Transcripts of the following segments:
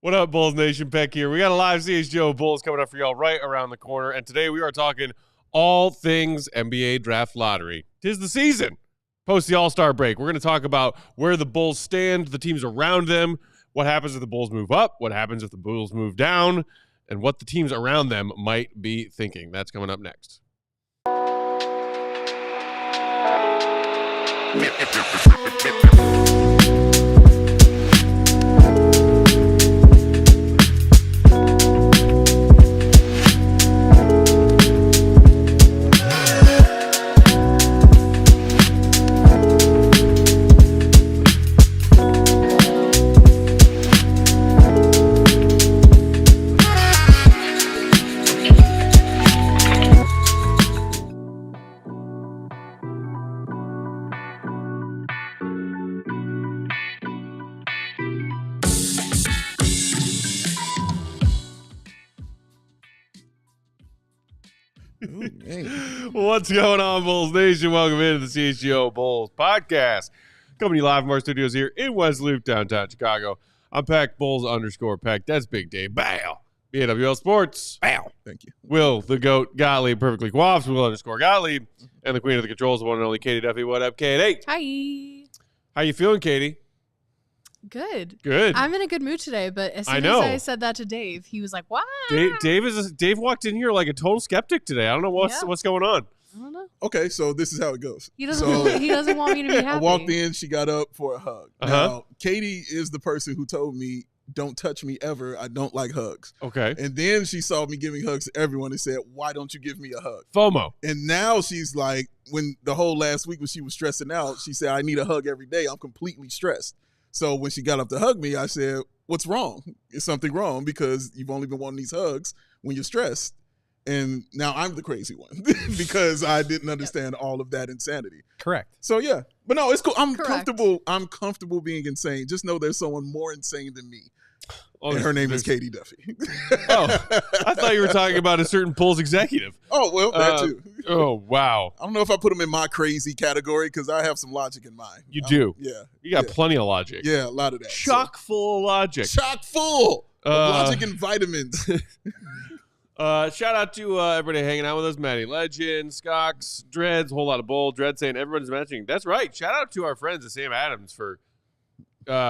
What up, Bulls Nation? Peck here. We got a live CHGO Bulls coming up for y'all right around the corner. And today we are talking all things NBA draft lottery. 'Tis the season. Post the All-Star break, we're going to talk about where the Bulls stand, the teams around them, what happens if the Bulls move up, what happens if the Bulls move down, and what the teams around them might be thinking. That's coming up next. What's going on, Bulls Nation? Welcome into the CHGO Bulls podcast. Coming to you live from our studios here in West Loop, downtown Chicago. I'm Peck, Bulls _ Peck. That's Big Dave. Bow. BAWL Sports. Bow. Thank you. Will, the GOAT, Gottlieb, perfectly coiffed, Will _ Gottlieb. And the queen of the controls, the one and only Katie Duffy. What up, Katie? Hi. How you feeling, Katie? Good. Good. I'm in a good mood today, but as soon as I said that to Dave, he was like, "What?" Dave walked in here like a total skeptic today. I don't know what's going on. I don't know. Okay, so this is how it goes. He doesn't want me to be happy. I walked in, she got up for a hug. Now, Katie is the person who told me, "Don't touch me ever. I don't like hugs." Okay. And then she saw me giving hugs to everyone and said, "Why don't you give me a hug?" FOMO. And now she's like, when the whole last week when she was stressing out, she said, "I need a hug every day. I'm completely stressed." So when she got up to hug me, I said, "What's wrong? Is something wrong? Because you've only been wanting these hugs when you're stressed." And now I'm the crazy one because I didn't understand all of that insanity. Correct. So yeah, but no, it's cool. I'm Correct. comfortable. I'm comfortable being insane. Just know there's someone more insane than me. Oh, And her name is Katie Duffy. Oh, I thought you were talking about a certain Bulls executive. Oh, well, that too. Oh, wow. I don't know if I put them in my crazy category because I have some logic in mind. You do. Yeah. You got plenty of logic. Yeah, a lot of that. Chock full of logic. Chock full of logic and vitamins. Shout out to everybody hanging out with us. Matty Legend, Skox, Dreads, whole lot of Bull. Dread saying everyone's mentioning. That's right. Shout out to our friends at Sam Adams for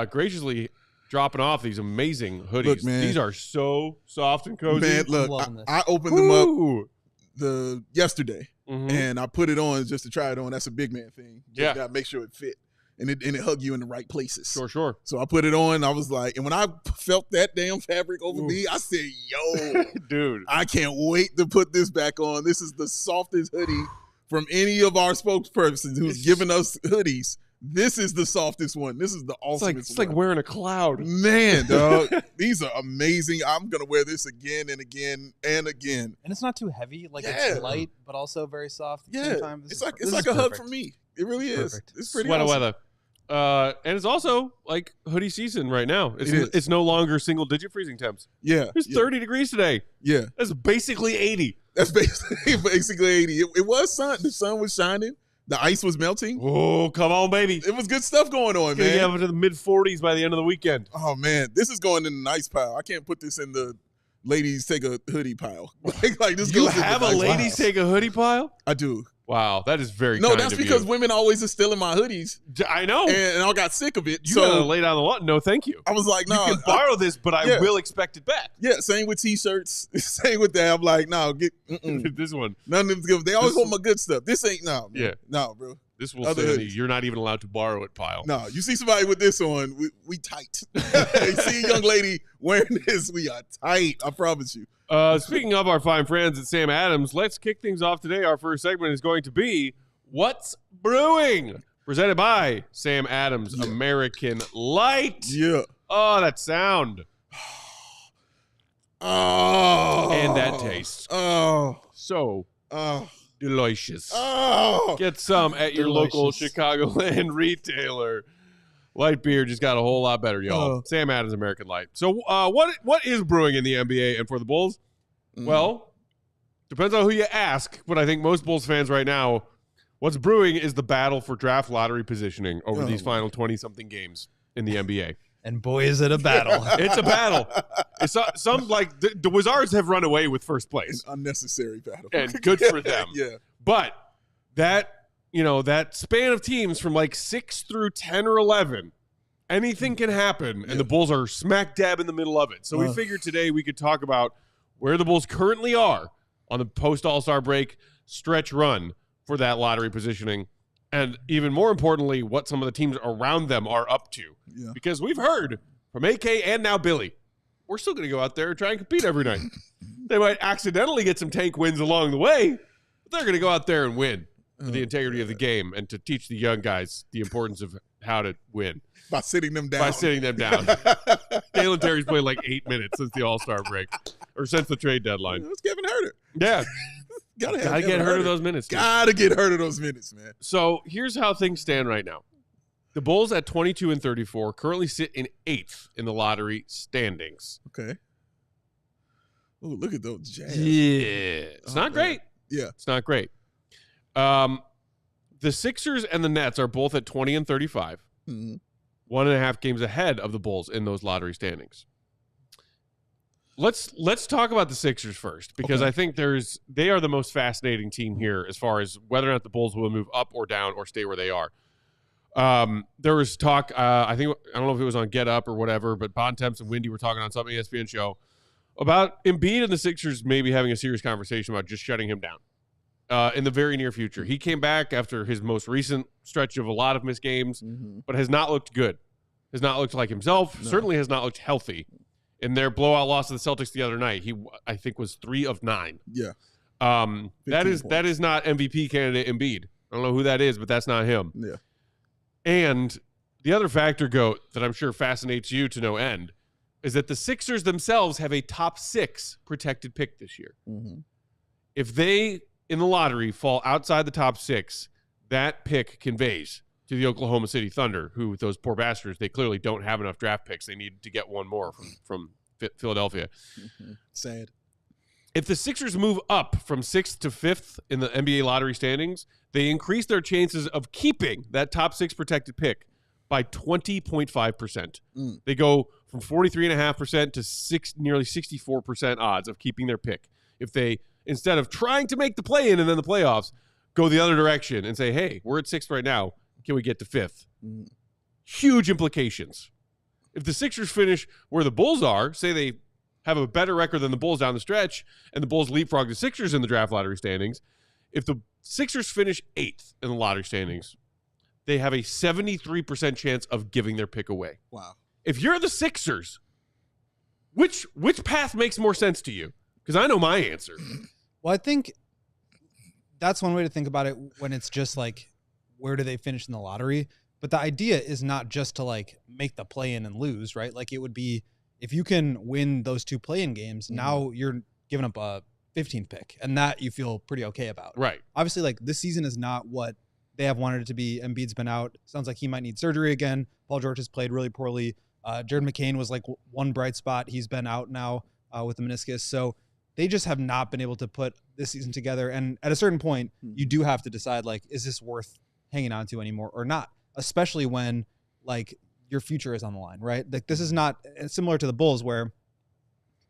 graciously dropping off these amazing hoodies. Look, man. These are so soft and cozy. Man, look, Loving I opened them up Ooh. yesterday Mhm. and I put it on just to try it on. That's a big man thing. Just Yeah. gotta make sure it fit. And it hug you in the right places. Sure. So I put it on. I was like, and when I felt that damn fabric over Oof. me, I said, yo, Dude. I can't wait to put this back on. This is the softest hoodie from any of our spokespersons who's given us hoodies. This is the softest one. This is the awesomest It's like one. wearing a cloud. Man, dog. These are amazing. I'm going to wear this again and again and again. And it's not too heavy. Like Yeah. it's light, but also very soft at the Yeah. same time. It's like a hug from me. It really is. Perfect. It's pretty Sweater awesome. weather. And it's also like hoodie season right now. It is. It's no longer single digit freezing temps. Yeah. It's 30 degrees today. Yeah. That's basically 80. That's basically 80. It was sun. The sun was shining. The ice was melting. Oh, come on, baby. It was good stuff going on, It's gonna man. get up into the mid 40s by the end of the weekend. Oh man, this is going in the nice pile. I can't put this in the ladies take a hoodie pile. like this You goes in have the a nice ladies pile. take a hoodie pile? I do. Wow, that is very No, kind that's of because you. women always are stealing my hoodies, I know. and I got sick of it. You so gotta lay down the law. No, thank you. I was like, no, You can borrow this, but I yeah. will expect it back. yeah. Same with t-shirts. Same with that. I'm like, no, get This one. none of them's good. They always This- want my good stuff. This ain't no. Man. Yeah. No, bro. This will Other say on the hoodies. you're not even allowed to borrow it pile. No, you see somebody with this on, we tight. You see a young lady wearing this, we are tight. I promise you. Speaking of our fine friends at Sam Adams, let's kick things off today. Our first segment is going to be What's Brewing? Presented by Sam Adams Yeah. American Light. Yeah. Oh, that sound. Oh. And that taste. Oh. So Oh. delicious. Oh. Get some at your local Delicious. Chicagoland retailer. Light beer just got a whole lot better, y'all. Oh. Sam Adams American Light. So what is brewing in the NBA and for the Bulls? Mm. Well, depends on who you ask, but I think most Bulls fans right now, what's brewing is the battle for draft lottery positioning over Oh, these my. final 20-something games in the NBA. And boy, is it a battle. It's a battle. It's some like the Wizards have run away with first place. An unnecessary battle. And good for them. Yeah. But that, that span of teams from like 6 through 10 or 11, anything can happen, and the Bulls are smack dab in the middle of it. So we figured today we could talk about where the Bulls currently are on the post-All-Star break stretch run for that lottery positioning. And even more importantly, what some of the teams around them are up to. Yeah. Because we've heard from AK and now Billy, we're still going to go out there and try and compete every night. They might accidentally get some tank wins along the way, but they're going to go out there and win for the integrity of the game and to teach the young guys the importance of how to win. By sitting them down. Dalen Terry's played like 8 minutes since the All-Star break or since the trade deadline. Let's Kevin Herter. Yeah. Gotta get hurt of those minutes. Gotta get hurt of those minutes, man. So here's how things stand right now. The Bulls at 22 and 34 currently sit in 8th in the lottery standings. Okay. Oh, look at those Jazz. Yeah. It's not great. Yeah. It's not great. The Sixers and the Nets are both at 20 and 35. Mm-hmm. 1.5 games ahead of the Bulls in those lottery standings. Let's talk about the Sixers first, because I think they are the most fascinating team here as far as whether or not the Bulls will move up or down or stay where they are. There was talk, I don't know if it was on Get Up or whatever, but Bontemps and Wendy were talking on some ESPN show about Embiid and the Sixers maybe having a serious conversation about just shutting him down in the very near future. He came back after his most recent stretch of a lot of missed games, but has not looked good. Has not looked like himself. No. Certainly has not looked healthy. In their blowout loss to the Celtics the other night, he, I think, was 3 of 9. Yeah. That is not MVP candidate Embiid. I don't know who that is, but that's not him. Yeah. And the other factor, Goat, that I'm sure fascinates you to no end, is that the Sixers themselves have a top 6 protected pick this year. Mm-hmm. If they, in the lottery, fall outside the top 6, that pick conveys to the Oklahoma City Thunder, who, those poor bastards, they clearly don't have enough draft picks. They need to get one more from Philadelphia. Mm-hmm. Sad. If the Sixers move up from 6th to 5th in the NBA lottery standings, they increase their chances of keeping that top 6 protected pick by 20.5%. They go from 43.5% to nearly 64% odds of keeping their pick. If they, instead of trying to make the play-in and then the playoffs, go the other direction and say, hey, we're at 6th right now. Can we get to 5th? Huge implications. If the Sixers finish where the Bulls are, say they have a better record than the Bulls down the stretch, and the Bulls leapfrog the Sixers in the draft lottery standings, if the Sixers finish 8th in the lottery standings, they have a 73% chance of giving their pick away. Wow. If you're the Sixers, which path makes more sense to you? Because I know my answer. Well, I think that's one way to think about it when it's just like, where do they finish in the lottery? But the idea is not just to like make the play-in and lose, right? Like it would be, if you can win those 2 play-in games, now you're giving up a 15th pick, and that you feel pretty okay about. Right. Obviously, like this season is not what they have wanted it to be. Embiid's been out. Sounds like he might need surgery again. Paul George has played really poorly. Jared McCain was like one bright spot. He's been out now with the meniscus. So they just have not been able to put this season together. And at a certain point, you do have to decide, like, is this worth hanging on to anymore or not, especially when like your future is on the line, right? Like this is not similar to the Bulls where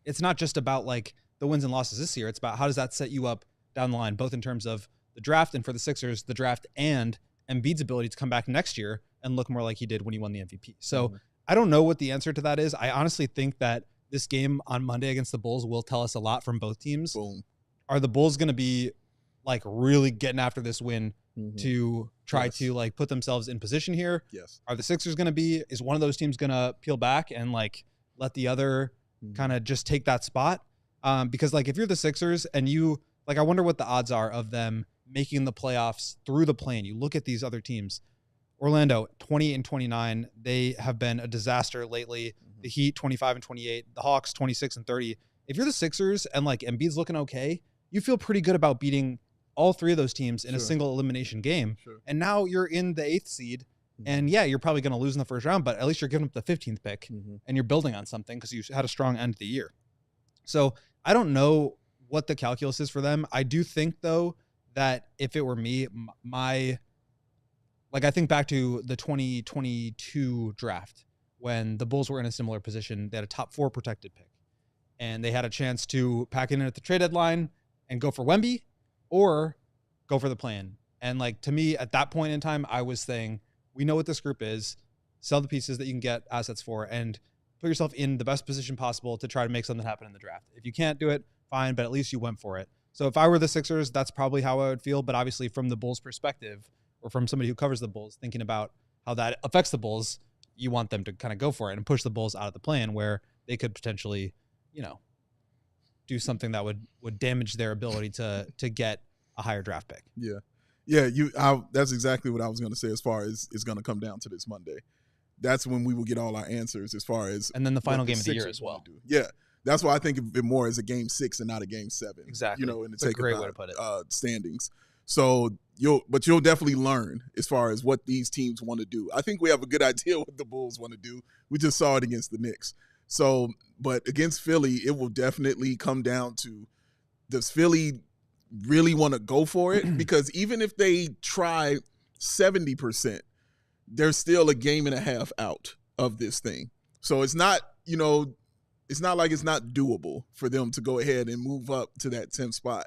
it's not just about like the wins and losses this year. It's about how does that set you up down the line, both in terms of the draft and for the Sixers, the draft and Embiid's ability to come back next year and look more like he did when he won the MVP. So I don't know what the answer to that is. I honestly think that this game on Monday against the Bulls will tell us a lot from both teams. Boom. Are the Bulls going to be like really getting after this win to try to like put themselves in position here? Yes. Are the Sixers going to be, is one of those teams going to peel back and like let the other kind of just take that spot? Because like if you're the Sixers and you like, I wonder what the odds are of them making the playoffs through the play-in. You look at these other teams. Orlando 20 and 29. They have been a disaster lately. The Heat 25 and 28. The Hawks 26 and 30. If you're the Sixers and like Embiid's looking okay, you feel pretty good about beating all 3 of those teams in a single elimination game. And now you're in the 8th seed. And yeah, you're probably going to lose in the first round, but at least you're giving up the 15th pick and you're building on something because you had a strong end of the year. So I don't know what the calculus is for them. I do think though that if it were me, I think back to the 2022 draft when the Bulls were in a similar position. They had a top 4 protected pick, and they had a chance to pack in at the trade deadline and go for Wemby or go for the plan. And like, to me, at that point in time, I was saying, we know what this group is, sell the pieces that you can get assets for, and put yourself in the best position possible to try to make something happen in the draft. If you can't do it, fine, but at least you went for it. So if I were the Sixers, that's probably how I would feel. But obviously from the Bulls perspective, or from somebody who covers the Bulls, thinking about how that affects the Bulls, you want them to kind of go for it and push the Bulls out of the plan where they could potentially, do something that would damage their ability to get a higher draft pick. Yeah. That's exactly what I was going to say as far as it's going to come down to this Monday. That's when we will get all our answers as far as. And then the final game of the year as well. Yeah. That's why I think of it more as a game 6 and not a game 7. Exactly. And it's a great way to put it. Standings. So you'll definitely learn as far as what these teams want to do. I think we have a good idea what the Bulls want to do. We just saw it against the Knicks. So, but against Philly, it will definitely come down to, does Philly really want to go for it? Because even if they try 70%, there's still a game and a half out of this thing. So it's not, it's not like it's not doable for them to go ahead and move up to that 10th spot.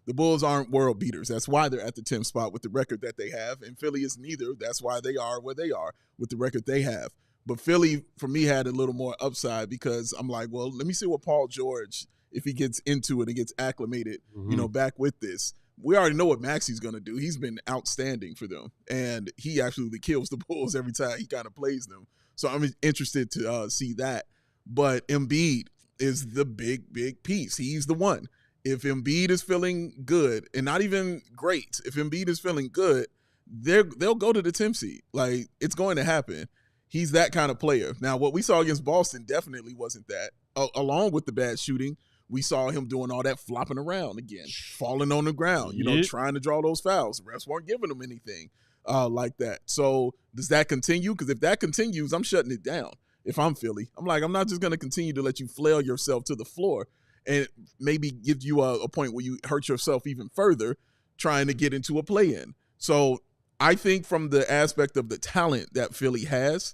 The Bulls aren't world beaters. That's why they're at the 10th spot with the record that they have. And Philly is neither. That's why they are where they are with the record they have. But Philly, for me, had a little more upside because I'm like, well, let me see what Paul George, if he gets into it and gets acclimated, back with this. We already know what Maxi's going to do. He's been outstanding for them. And he absolutely kills the Bulls every time he kind of plays them. So I'm interested to see that. But Embiid is the big piece. He's the one. If Embiid is feeling good, and not even great, if Embiid is feeling good, they'll go to the 10th seed. Like, it's going to happen. He's that kind of player. Now, what we saw against Boston definitely wasn't that. Along with the bad shooting, we saw him doing all that flopping around again, falling on the ground, trying to draw those fouls. The refs weren't giving him anything like that. So does that continue? Because if that continues, I'm shutting it down. If I'm Philly, I'm not just going to continue to let you flail yourself to the floor and maybe give you a point where you hurt yourself even further trying to get into a play-in. So I think from the aspect of the talent that Philly has,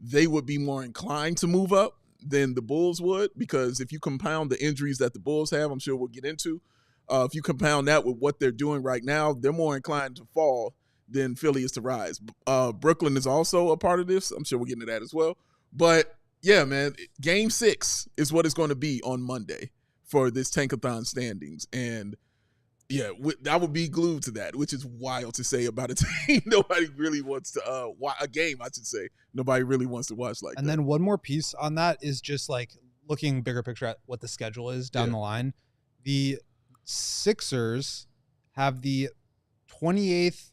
they would be more inclined to move up than the Bulls would, because if you compound the injuries that the Bulls have, I'm sure we'll get into, if you compound that with what they're doing right now, they're more inclined to fall than Philly is to rise. Brooklyn is also a part of this. I'm sure we'll get into that as well. But, yeah, man, Game 6 is what it's going to be on Monday for this Tankathon standings. And, yeah, I would be glued to that, which is wild to say about a team nobody really wants to a game, I should say. Nobody really wants to watch like that. And then one more piece on that is just like looking bigger picture at what the schedule is down the line. The Sixers have the 28th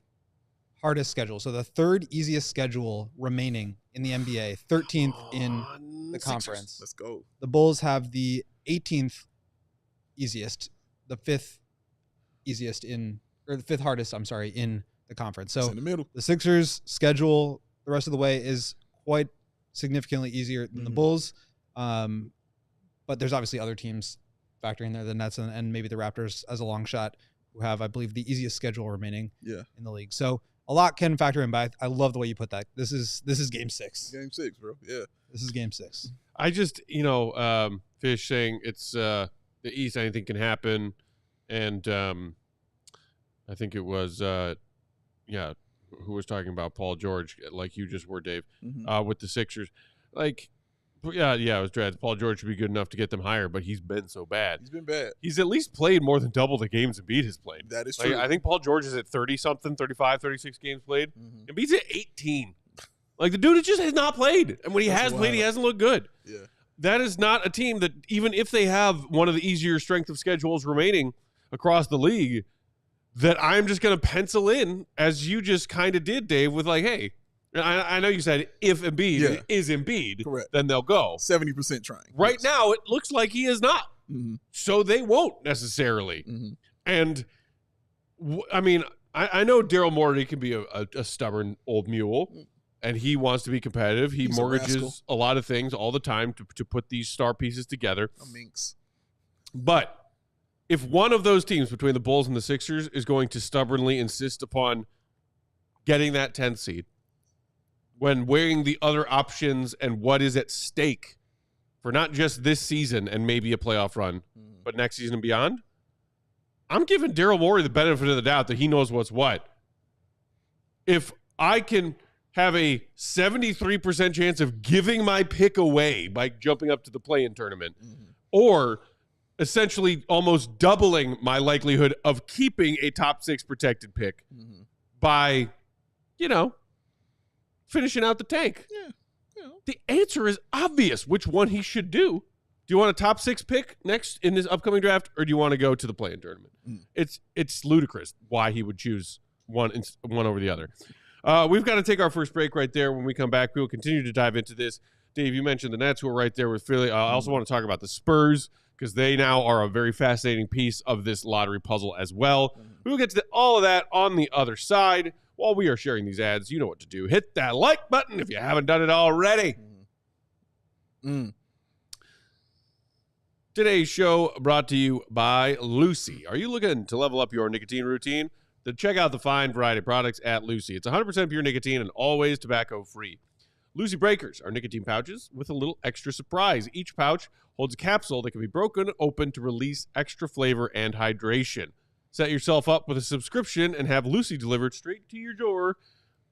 hardest schedule. So the third easiest schedule remaining in the NBA, 13th in the conference. Let's go. The Bulls have the 18th easiest, the 5th easiest the 5th hardest, in the conference. So it's in the middle. The Sixers schedule the rest of the way is quite significantly easier than the Bulls. But there's obviously other teams factoring there, the Nets and maybe the Raptors as a long shot, who have, I believe, the easiest schedule remaining in the league. So a lot can factor in, but I love the way you put that. This is Game 6. Game 6, bro. Yeah. This is Game 6. I just, Fish saying it's the East, anything can happen. And I think it was, who was talking about Paul George, like you just were, Dave, with the Sixers. Like, it was dread. Paul George should be good enough to get them higher, but he's been so bad. He's been bad. He's at least played more than double the games Embiid has played. That is true. I think Paul George is at 30-something, 35, 36 games played. Embiid's at 18. Like, the dude just has not played. And when he has played, he hasn't looked good. Yeah. That is not a team that, even if they have one of the easier strength of schedules remaining across the league, that I'm just going to pencil in, as you just kind of did, Dave, with like, hey, I know you said if Embiid is Embiid, correct, then they'll go. 70% trying. Right now, it looks like he is not. So they won't necessarily. And, I know Daryl Morey can be a stubborn old mule, and he wants to be competitive. He's mortgages a lot of things all the time to put these star pieces together. A minx. But if one of those teams between the Bulls and the Sixers is going to stubbornly insist upon getting that 10th seed, when weighing the other options and what is at stake for not just this season and maybe a playoff run, but next season and beyond, I'm giving Daryl Morey the benefit of the doubt that he knows what's what. If I can have a 73% chance of giving my pick away by jumping up to the play-in tournament, or essentially almost doubling my likelihood of keeping a top 6 protected pick by, finishing out the tank. Yeah. The answer is obvious which one he should do. Do you want a top 6 pick next in this upcoming draft, or do you want to go to the play-in tournament? It's ludicrous why he would choose one over the other. We've got to take our first break right there. When we come back, we will continue to dive into this. Dave, you mentioned the Nets who are right there with Philly. I also want to talk about the Spurs because they now are a very fascinating piece of this lottery puzzle as well. We will get to all of that on the other side. While we are sharing these ads, you know what to do. Hit that like button if you haven't done it already. Today's show brought to you by Lucy. Are you looking to level up your nicotine routine? Then check out the fine variety of products at Lucy. It's 100% pure nicotine and always tobacco-free. Lucy Breakers are nicotine pouches with a little extra surprise. Each pouch holds a capsule that can be broken open to release extra flavor and hydration. Set yourself up with a subscription and have Lucy delivered straight to your door,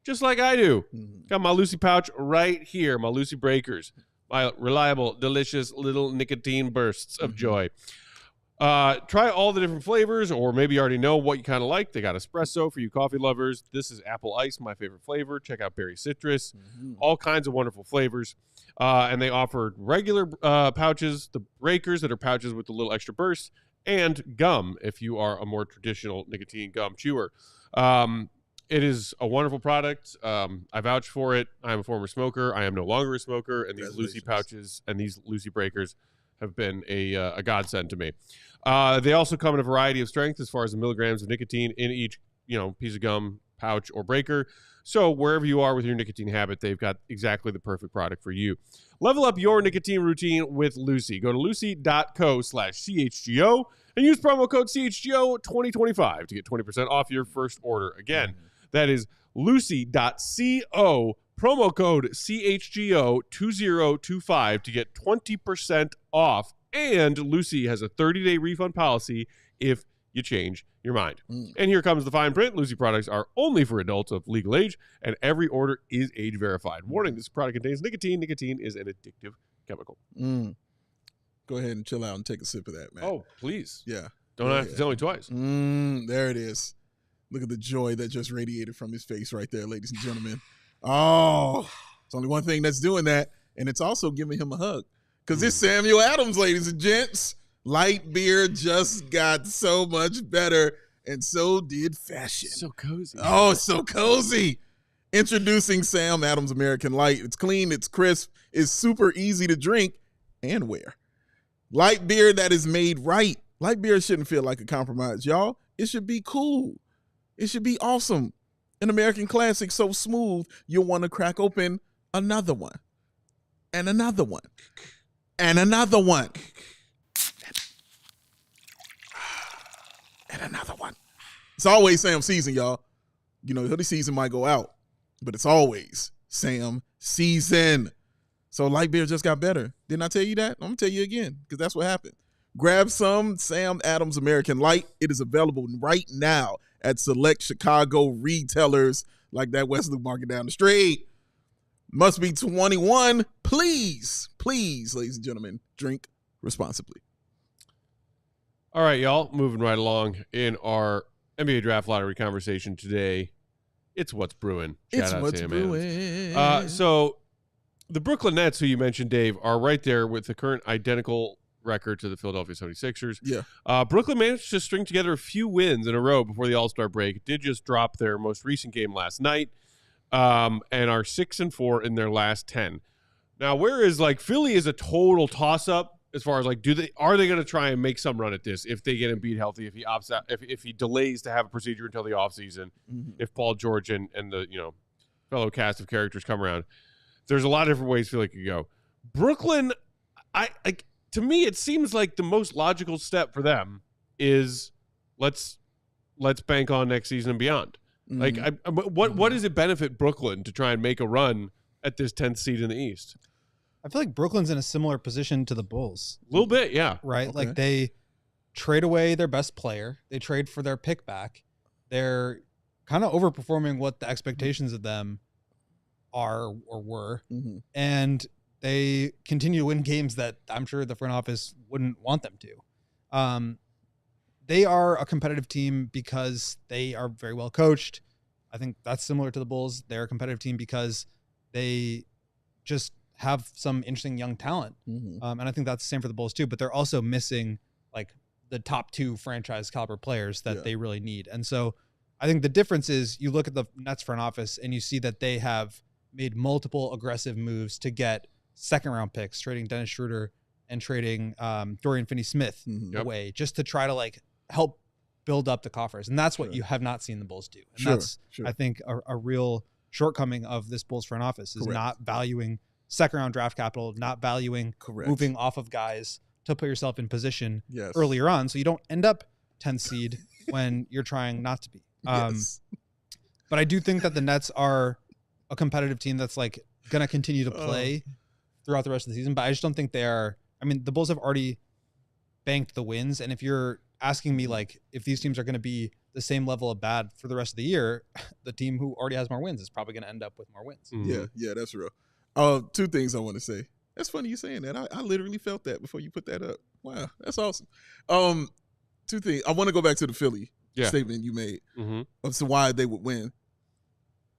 just like I do. Got my Lucy pouch right here, my Lucy Breakers, my reliable, delicious little nicotine bursts of joy. Try all the different flavors, or maybe you already know what you kind of like. They got espresso for you coffee lovers. This is apple ice, my favorite flavor. Check out berry citrus. All kinds of wonderful flavors. And they offer regular pouches, the breakers that are pouches with a little extra burst, and gum if you are a more traditional nicotine gum chewer. It is a wonderful product. I vouch for it. I'm a former smoker. I am no longer a smoker, and these Lucy pouches and these Lucy Breakers have been a godsend to me. They also come in a variety of strengths as far as the milligrams of nicotine in each piece of gum, pouch, or breaker. So wherever you are with your nicotine habit, they've got exactly the perfect product for you. Level up your nicotine routine with Lucy. Go to lucy.co/CHGO and use promo code CHGO2025 to get 20% off your first order. Again, that is lucy.co, promo code CHGO2025 to get 20% off. And Lucy has a 30-day refund policy if you change your mind. And here comes the fine print. Lucy products are only for adults of legal age, and every order is age verified. Warning, this product contains nicotine. Nicotine is an addictive chemical. Go ahead and chill out and take a sip of that, man. Oh, please. Yeah. Don't have to tell me twice. There it is. Look at the joy that just radiated from his face right there, ladies and gentlemen. Oh, it's only one thing that's doing that, and it's also giving him a hug. Because it's Samuel Adams, ladies and gents. Light beer just got so much better, and so did fashion. So cozy. Oh, it's so cozy. Introducing Sam Adams American Light. It's clean, it's crisp, it's super easy to drink and wear. Light beer that is made right. Light beer shouldn't feel like a compromise, y'all. It should be cool. It should be awesome. An American classic so smooth, you'll want to crack open another one. And another one. And another one. And another one. It's always Sam season, y'all. Hoodie season might go out, but it's always Sam season. So light beer just got better. Didn't I tell you that? I'm going to tell you again, because that's what happened. Grab some Sam Adams American Light. It is available right now at select Chicago retailers like that West Loop Market down the street. Must be 21. Please, ladies and gentlemen, drink responsibly. All right, y'all, moving right along in our NBA Draft Lottery conversation today. It's What's Brewing. Shout out Sam Adams. So the Brooklyn Nets, who you mentioned, Dave, are right there with the current identical record to the Philadelphia 76ers. Yeah. Brooklyn managed to string together a few wins in a row before the All-Star break. Did just drop their most recent game last night and are 6-4 in their last 10. Now, whereas Philly is a total toss-up as far as are they going to try and make some run at this if they get Embiid healthy, if he opts out, if he delays to have a procedure until the offseason, if Paul George and the fellow cast of characters come around. There's a lot of different ways Philly could go. Brooklyn, to me, it seems like the most logical step for them is let's bank on next season and beyond. What does it benefit Brooklyn to try and make a run at this 10th seed in the East. I feel like Brooklyn's in a similar position to the Bulls. A little bit, yeah. Right? Okay. Like they trade away their best player. They trade for their pick back. They're kind of overperforming what the expectations of them are or were. Mm-hmm. And they continue to win games that I'm sure the front office wouldn't want them to. They are a competitive team because they are very well coached. I think that's similar to the Bulls. They're a competitive team because they just have some interesting young talent. Mm-hmm. And I think that's the same for the Bulls too, but they're also missing like the top 2 franchise caliber players that they really need. And so I think the difference is you look at the Nets front office and you see that they have made multiple aggressive moves to get second round picks, trading Dennis Schroeder and trading Dorian Finney-Smith away just to try to like help build up the coffers. And that's what you have not seen the Bulls do. And that's, I think, a real shortcoming of this Bulls front office is not valuing second round draft capital, not valuing moving off of guys to put yourself in position earlier on. So you don't end up 10th seed when you're trying not to be. But I do think that the Nets are a competitive team that's like going to continue to play throughout the rest of the season. But I just don't think they are. I mean, the Bulls have already banked the wins. And if you're asking me like if these teams are going to be the same level of bad for the rest of the year, the team who already has more wins is probably going to end up with more wins. Yeah, that's real. 2 things I want to say. That's funny you saying that. I literally felt that before you put that up. Wow, that's awesome. 2 things. I want to go back to the Philly statement you made of so why they would win.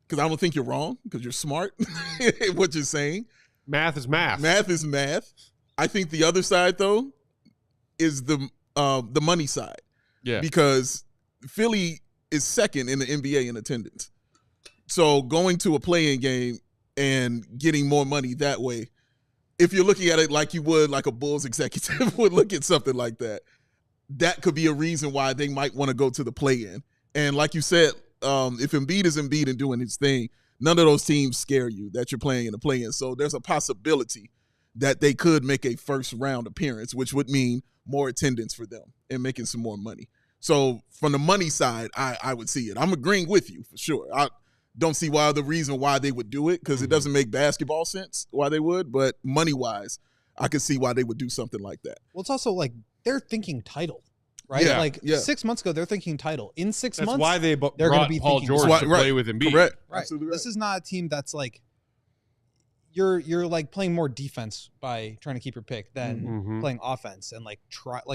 Because I don't think you're wrong, because you're smart in what you're saying. Math is math. Math is math. I think the other side, though, is the money side. Yeah. Because Philly is second in the NBA in attendance. So going to a play-in game and getting more money that way, if you're looking at it like you would like a Bulls executive would look at something like that, that could be a reason why they might want to go to the play-in. And like you said, if Embiid is Embiid and doing his thing, none of those teams scare you that you're playing in the play-in. So there's a possibility that they could make a first-round appearance, which would mean more attendance for them and making some more money. So from the money side, I would see it. I'm agreeing with you for sure. I don't see the reason why they would do it, because it doesn't make basketball sense why they would, but money-wise, I could see why they would do something like that. Well, it's also like they're thinking title, right? 6 months ago, they're thinking title. In 6 months, that's why they're going to be Paul thinking George to play with Embiid. Correct. Right. Absolutely right. This is not a team that's like you're like playing more defense by trying to keep your pick than playing offense, and like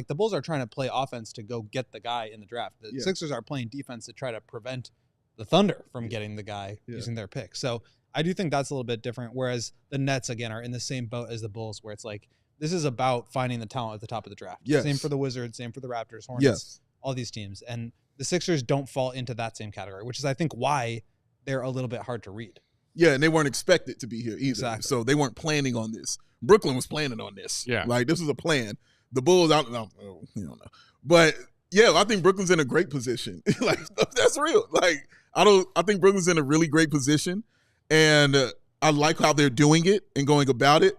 the Bulls are trying to play offense to go get the guy in the draft. The Sixers are playing defense to try to prevent the Thunder from getting the guy using their pick. So I do think that's a little bit different. Whereas the Nets, again, are in the same boat as the Bulls, where it's like, this is about finding the talent at the top of the draft. Yes. Same for the Wizards, same for the Raptors, Hornets, all these teams. And the Sixers don't fall into that same category, which is, I think, why they're a little bit hard to read. Yeah, and they weren't expected to be here either. Exactly. So they weren't planning on this. Brooklyn was planning on this. Yeah. Like, this was a plan. The Bulls, I don't know. But, yeah, I think Brooklyn's in a great position. Like, that's real. Like, I think Brooklyn's in a really great position, and I like how they're doing it and going about it.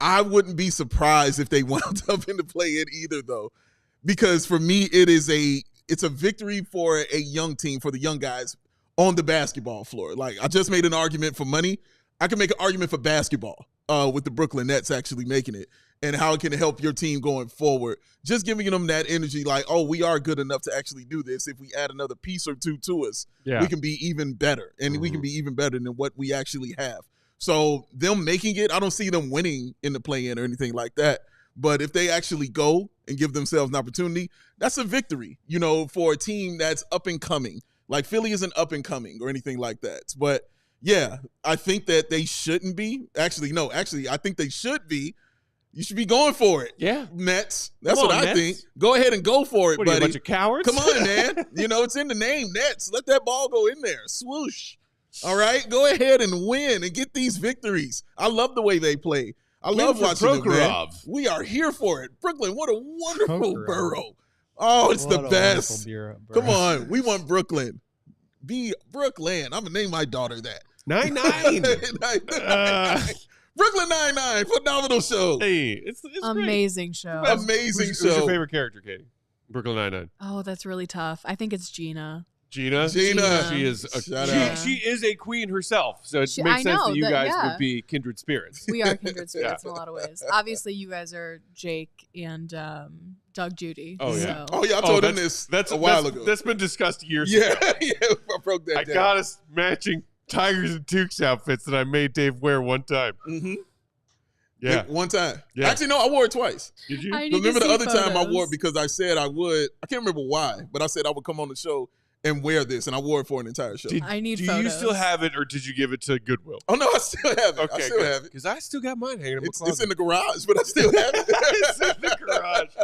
I wouldn't be surprised if they wound up in the play-in either, though, because for me, it's a victory for a young team, for the young guys on the basketball floor. Like, I just made an argument for money. I can make an argument for basketball with the Brooklyn Nets actually making it, and how it can help your team going forward. Just giving them that energy, like, oh, we are good enough to actually do this. If we add another piece or two to us, we can be even better, and we can be even better than what we actually have. So them making it, I don't see them winning in the play-in or anything like that. But if they actually go and give themselves an opportunity, that's a victory, for a team that's up and coming. Like, Philly isn't up and coming or anything like that. But, yeah, I think that they shouldn't be. Actually, I think they should be. You should be going for it. Yeah. Nets. That's what I think. Go ahead and go for it, buddy. Are you a bunch of cowards? Come on, man. It's in the name, Nets. Let that ball go in there. Swoosh. All right? Go ahead and win and get these victories. I love the way they play. I love watching them, man. We are here for it. Brooklyn, what a wonderful borough. Oh, it's the best. Come on. We want Brooklyn. Be Brooklyn. I'm going to name my daughter that. 99. Brooklyn Nine-Nine. Phenomenal show. Hey, it's amazing great. show. Amazing show. Who's your favorite character, Katie? Brooklyn Nine-Nine. Oh, that's really tough. I think it's Gina. Gina. She is she is a queen herself, so it makes sense that you guys would be kindred spirits. We are kindred spirits in a lot of ways. Obviously, you guys are Jake and Doug Judy. Oh yeah. So. I told him this a while ago. That's been discussed years ago. Yeah, I broke that down. I got us matching Tigers and Tukes outfits that I made Dave wear one time. Mm-hmm. Yeah. One time. Yeah. Actually, no, I wore it twice. Did you? Remember the other time I wore it because I said I would. I can't remember why, but I said I would come on the show and wear this, and I wore it for an entire show. I need do photos. You still have it, or did you give it to Goodwill? Oh, no, I still have it. Okay, I still have it. Because I still got mine hanging in my closet. It's in the garage, but I still have it. It's in the garage.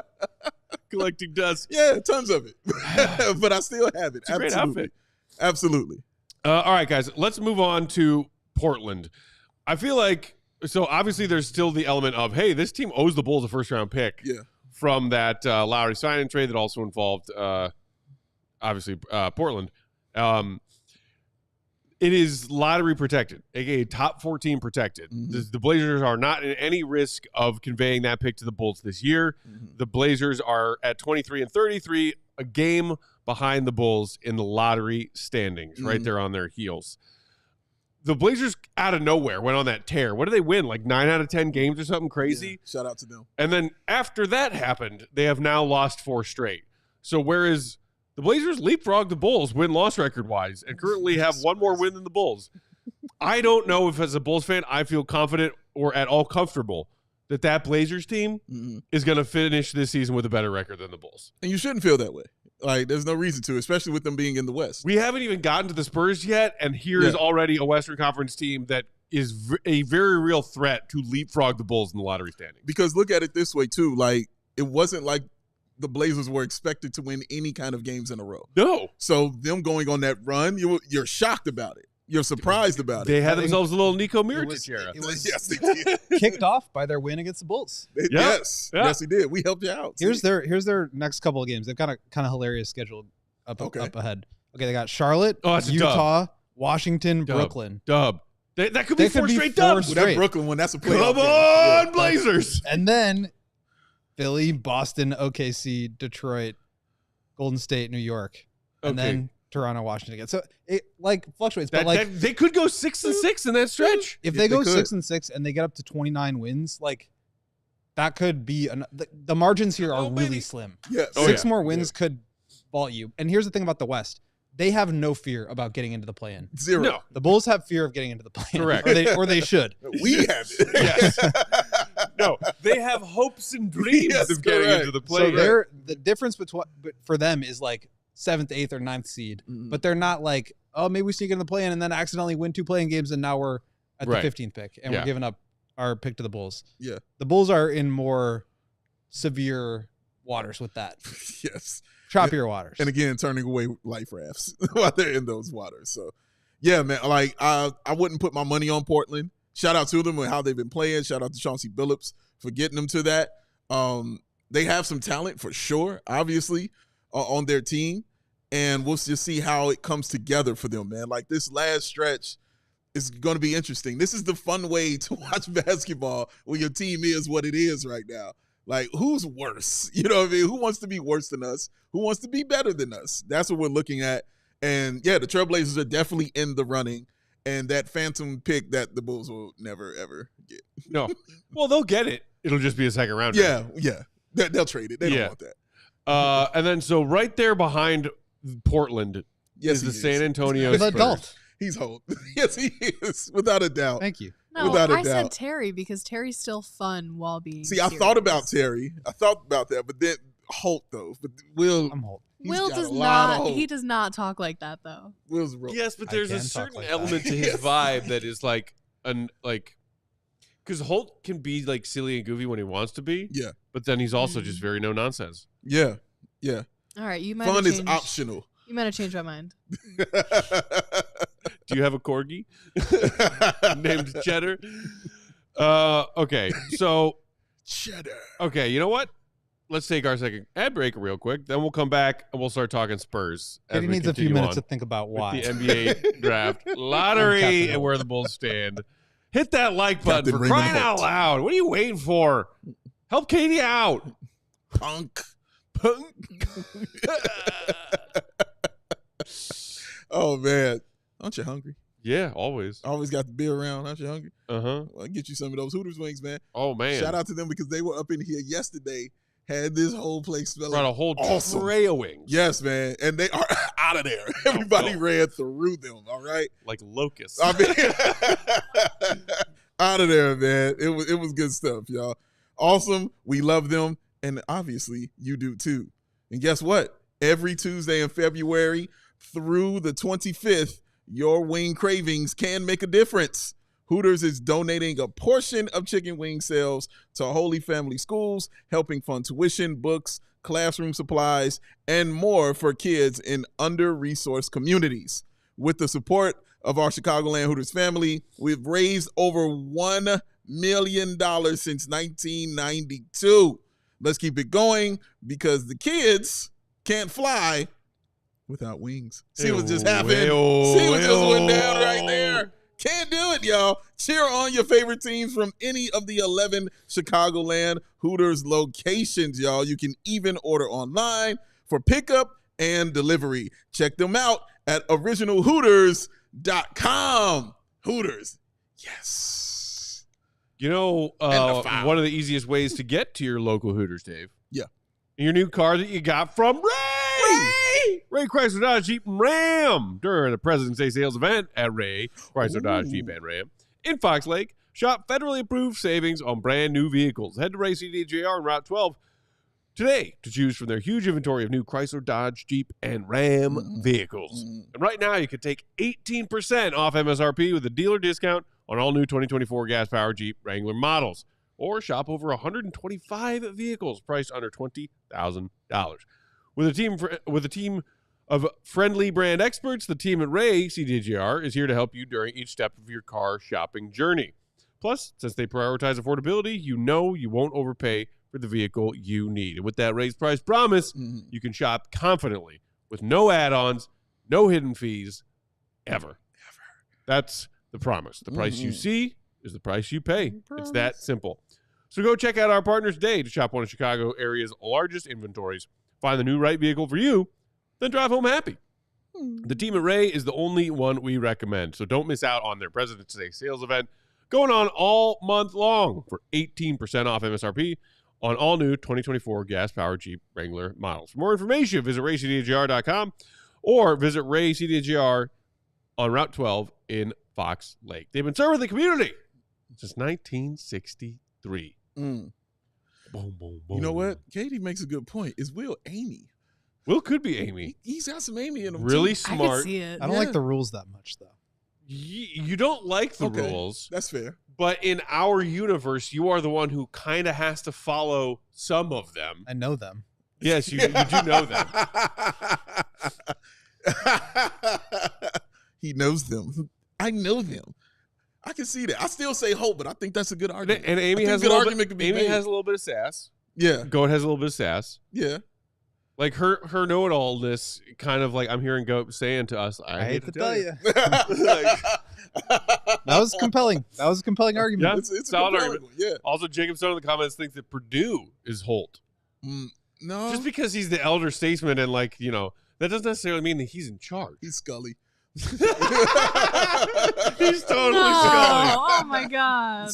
Collecting dust. Yeah, tons of it. But I still have it. It's a great outfit. Absolutely. All right, guys, let's move on to Portland. I feel like, so obviously there's still the element of, hey, this team owes the Bulls a first-round pick from that Lowry sign-in trade that also involved, obviously, Portland. It is lottery protected, aka top 14 protected. Mm-hmm. The Blazers are not in any risk of conveying that pick to the Bulls this year. Mm-hmm. The Blazers are at 23 and 33, a game behind the Bulls in the lottery standings, right there on their heels. The Blazers out of nowhere went on that tear. What did they win? Like 9 out of 10 games or something crazy? Yeah, shout out to them. And then after that happened, they have now lost 4 straight. So whereas the Blazers leapfrogged the Bulls win-loss record-wise and currently have one more win than the Bulls. I don't know if as a Bulls fan I feel confident or at all comfortable that Blazers team is going to finish this season with a better record than the Bulls. And you shouldn't feel that way. Like, there's no reason to, especially with them being in the West. We haven't even gotten to the Spurs yet, and here is already a Western Conference team that is a very real threat to leapfrog the Bulls in the lottery standing. Because look at it this way, too. Like, it wasn't like the Blazers were expected to win any kind of games in a row. No. So them going on that run, you're shocked about it. You're surprised about it. They had themselves a little Nico Mirotic era. It was yes, they did. Kicked off by their win against the Bulls. Yes, he did. We helped you out. Here's their next couple of games. They've got a kind of hilarious schedule up ahead. Okay, they got Charlotte, Utah, Washington, Brooklyn. That could be 4 straight dubs. That Brooklyn one, that's a playoff. Come on, Blazers. And then Philly, Boston, OKC, Detroit, Golden State, New York, and then Toronto, Washington again. So it fluctuates, but they could go 6-6 in that stretch. If they go 6-6 and they get up to 29 wins, that could be the margins here are really slim. Yes. 6 more wins could vault you. And here's the thing about the West. They have no fear about getting into the play-in. Zero. No. The Bulls have fear of getting into the play-in. Correct. Or they should. We have it. Yes. No, they have hopes and dreams of getting into the play-in. So the difference for them is 7th, 8th, or 9th seed. But they're not maybe we sneak into the play-in and then accidentally win 2 play-in games and now we're at the 15th pick and we're giving up our pick to the Bulls. Yeah. The Bulls are in more severe waters with that. Yes. Choppier waters. And again, turning away life rafts while they're in those waters. So, yeah, man, I wouldn't put my money on Portland. Shout out to them and how they've been playing. Shout out to Chauncey Billups for getting them to that. They have some talent for sure, obviously, on their team. And we'll just see how it comes together for them, man. This last stretch is going to be interesting. This is the fun way to watch basketball when your team is what it is right now. Who's worse? You know what I mean? Who wants to be worse than us? Who wants to be better than us? That's what we're looking at. And, yeah, the Trailblazers are definitely in the running. And that phantom pick that the Bulls will never, ever get. No. Well, they'll get it. It'll just be a second round. Yeah. They'll trade it. They don't want that. And then so right there behind Portland is the San Antonio Spurs. Adult. He's old. Yes, he is, without a doubt. Thank you. No, I said Terry because Terry's still fun while being serious. I thought about Terry. I thought about that, but then Holt, though. But I'm Holt. Will does not. He does not talk like that, though. Will's real. Yes, but there's a certain element to his vibe that is because Holt can be silly and goofy when he wants to be. Yeah. But then he's also just very no nonsense. Yeah. All right, you might. Fun is optional. You might have changed my mind. Do you have a corgi named Cheddar? Okay, so Cheddar. Okay, you know what? Let's take our second ad break real quick. Then we'll come back and we'll start talking Spurs. He needs a few minutes to think about why. The NBA draft, lottery, and where the Bulls stand. Hit that like button for crying out loud. What are you waiting for? Help Katie out. Punk. Oh man, aren't you hungry? Yeah, always. Always got the beer around. Aren't you hungry? Uh-huh. Well, I'll get you some of those Hooters wings, man. Oh, man. Shout out to them because they were up in here yesterday. Had this whole place smelling Brought a whole awesome. tray of wings. Yes, man. And they are out of there. Everybody ran through them, all right? Like locusts. I mean, out of there, man. It was good stuff, y'all. Awesome. We love them. And obviously, you do too. And guess what? Every Tuesday in February through the 25th, your wing cravings can make a difference. Hooters is donating a portion of chicken wing sales to Holy Family Schools, helping fund tuition, books, classroom supplies, and more for kids in under-resourced communities. With the support of our Chicagoland Hooters family, we've raised over $1 million since 1992. Let's keep it going because the kids can't fly without wings. See what just happened? See what just went down right there? Can't do it, y'all. Cheer on your favorite teams from any of the 11 Chicagoland Hooters locations, y'all. You can even order online for pickup and delivery. Check them out at originalhooters.com. Hooters, yes. You know, one of the easiest ways to get to your local Hooters, Dave. Yeah. Your new car that you got from Ray! Ray Chrysler Dodge Jeep and Ram during the President's Day sales event at Ray Chrysler Dodge Jeep and Ram in Fox Lake. Shop federally approved savings on brand new vehicles. Head to Ray CDJR on Route 12 today to choose from their huge inventory of new Chrysler Dodge Jeep and Ram vehicles. And right now you can take 18% off MSRP with a dealer discount on all new 2024 gas-powered Jeep Wrangler models. Or shop over 125 vehicles priced under $20,000. With a team of friendly brand experts, the team at Ray CDJR is here to help you during each step of your car shopping journey. Plus, since they prioritize affordability, you know you won't overpay for the vehicle you need. And with that raised price promise, you can shop confidently with no add-ons, no hidden fees, ever. That's the promise. The price you see is the price you pay. It's that simple. So go check out our partners today to shop one of Chicago area's largest inventories. Find the new right vehicle for you, then drive home happy. The team at Ray is the only one we recommend, so don't miss out on their President's Day sales event going on all month long for 18% off MSRP on all new 2024 gas-powered Jeep Wrangler models. For more information, visit raycdjr.com or visit Ray CDJR on Route 12 in Fox Lake. They've been serving the community since 1963. Boom, boom, boom. You know what? Katie makes a good point. Is Will Amy? Will could be Amy. He's got some Amy in him. Really too. smart. I can see it. I don't like the rules that much, though. You don't like the rules. That's fair. But in our universe, you are the one who kind of has to follow some of them. I know them. Yes, you do know them. He knows them. I know them. I can see that. I still say hope, but I think that's a good argument. And Amy has a little bit of sass. Yeah. Goat has a little bit of sass. Yeah. Like her know-it-allness, kind of like I'm hearing Goat saying to us, I hate to tell you. That was compelling. That was a compelling argument. Yeah, It's a solid compelling argument. one, yeah. Also, Jacob Stone in the comments thinks that Purdue is Holt. No. Just because he's the elder statesman and, like, you know, that doesn't necessarily mean that he's in charge. He's Scully. He's totally No. Scully. Oh my god.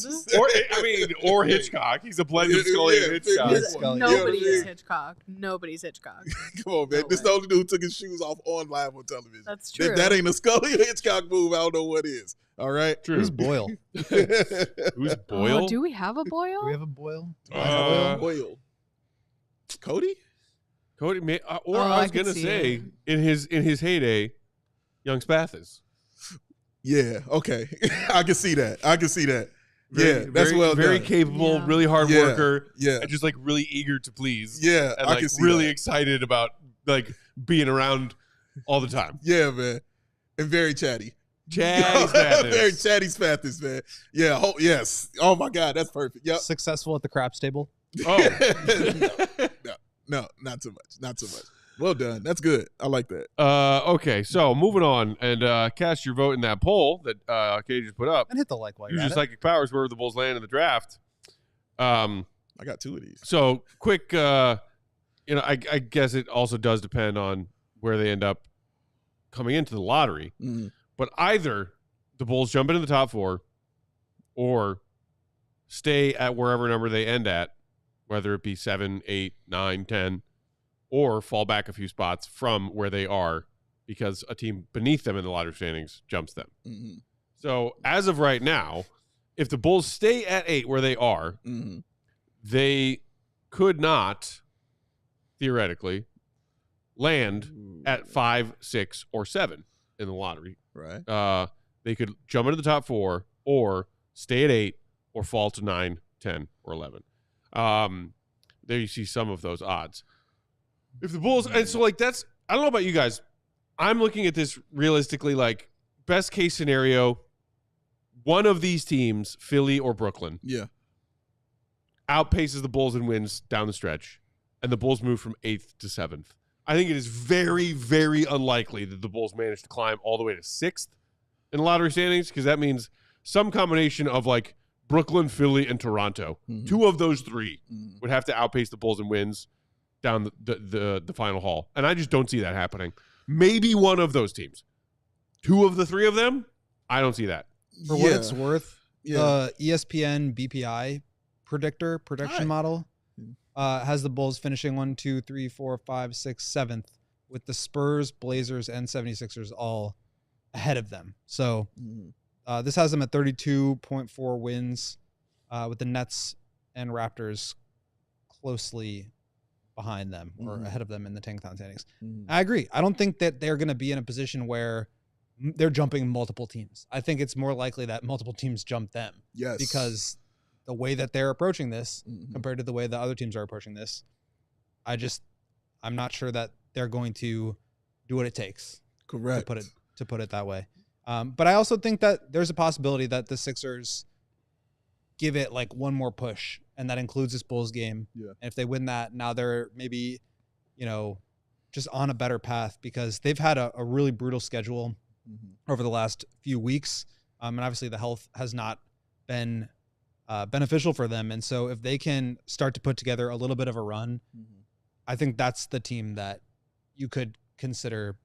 Or Hitchcock. He's a blend of Scully and Hitchcock. Yeah. Scully. Nobody Yeah. is Hitchcock. Nobody's Hitchcock. Come on, man. No This is way. the only dude who took his shoes off on live on television. That's true. If that ain't a Scully or Hitchcock move, I don't know what is. All right? True. Who's Boyle? Who's Boyle? Oh, do we have a Boyle? Do we have a Boyle? Boyle. Cody? Cody, I I was could gonna see say it. in his heyday, Young Spathis. Yeah, okay. I can see that. That's very, well very done. capable, Yeah. really hard Yeah. worker, Yeah. and just like really eager to please. Yeah, and I like can see really that. excited about like being around all the time. Yeah, man. And very chatty. Chatty Spathis. Very chatty Spathis, man. Yeah, yes. Oh my God, that's perfect. Yep. Successful at the craps table. Oh, No, not so much. Not so much. Well done. That's good. I like that. okay. So moving on and cast your vote in that poll that Katie just put up. And hit the like while you're Use your at it. psychic powers where the Bulls land in the draft. I got two of these. So quick, I guess it also does depend on where they end up coming into the lottery. Mm-hmm. But either the Bulls jump into the top 4 or stay at wherever number they end at, whether it be 7, 8, 9, 10, or fall back a few spots from where they are because a team beneath them in the lottery standings jumps them. Mm-hmm. So as of right now, if the Bulls stay at 8 where they are, Mm-hmm. they could not, theoretically, land at 5, 6, or 7 in the lottery. Right. They could jump into the top 4 or stay at 8 or fall to 9, 10, or 11. There you see some of those odds. If the Bulls, and so like that's, I don't know about you guys. I'm looking at this realistically, like best case scenario, one of these teams, Philly or Brooklyn, Yeah. outpaces the Bulls and wins down the stretch, and the Bulls move from 8th to 7th. I think it is very, very unlikely that the Bulls manage to climb all the way to 6th in the lottery standings, because that means some combination of like Brooklyn, Philly, and Toronto. Mm-hmm. 2 of those 3 Mm-hmm. would have to outpace the Bulls and wins down the final haul. And I just don't see that happening. Maybe one of those teams. 2 of the 3 of them, I don't see that. For what it's worth, Yeah. the ESPN BPI prediction model has the Bulls finishing 1, 2, 3, 4, 5, 6, 7th, with the Spurs, Blazers, and 76ers all ahead of them. So this has them at 32.4 wins, with the Nets and Raptors closely behind them or ahead of them in the Tankathon standings. I agree. I don't think that they're going to be in a position where they're jumping multiple teams. I think it's more likely that multiple teams jump them. Yes. Because the way that they're approaching this compared to the way the other teams are approaching this, I'm not sure that they're going to do what it takes. Correct. To put it that way. But I also think that there's a possibility that the Sixers give it like one more push, and that includes this Bulls game. Yeah. And if they win that, now they're maybe, just on a better path, because they've had a really brutal schedule over the last few weeks. And obviously the health has not been beneficial for them. And so if they can start to put together a little bit of a run, I think that's the team that you could consider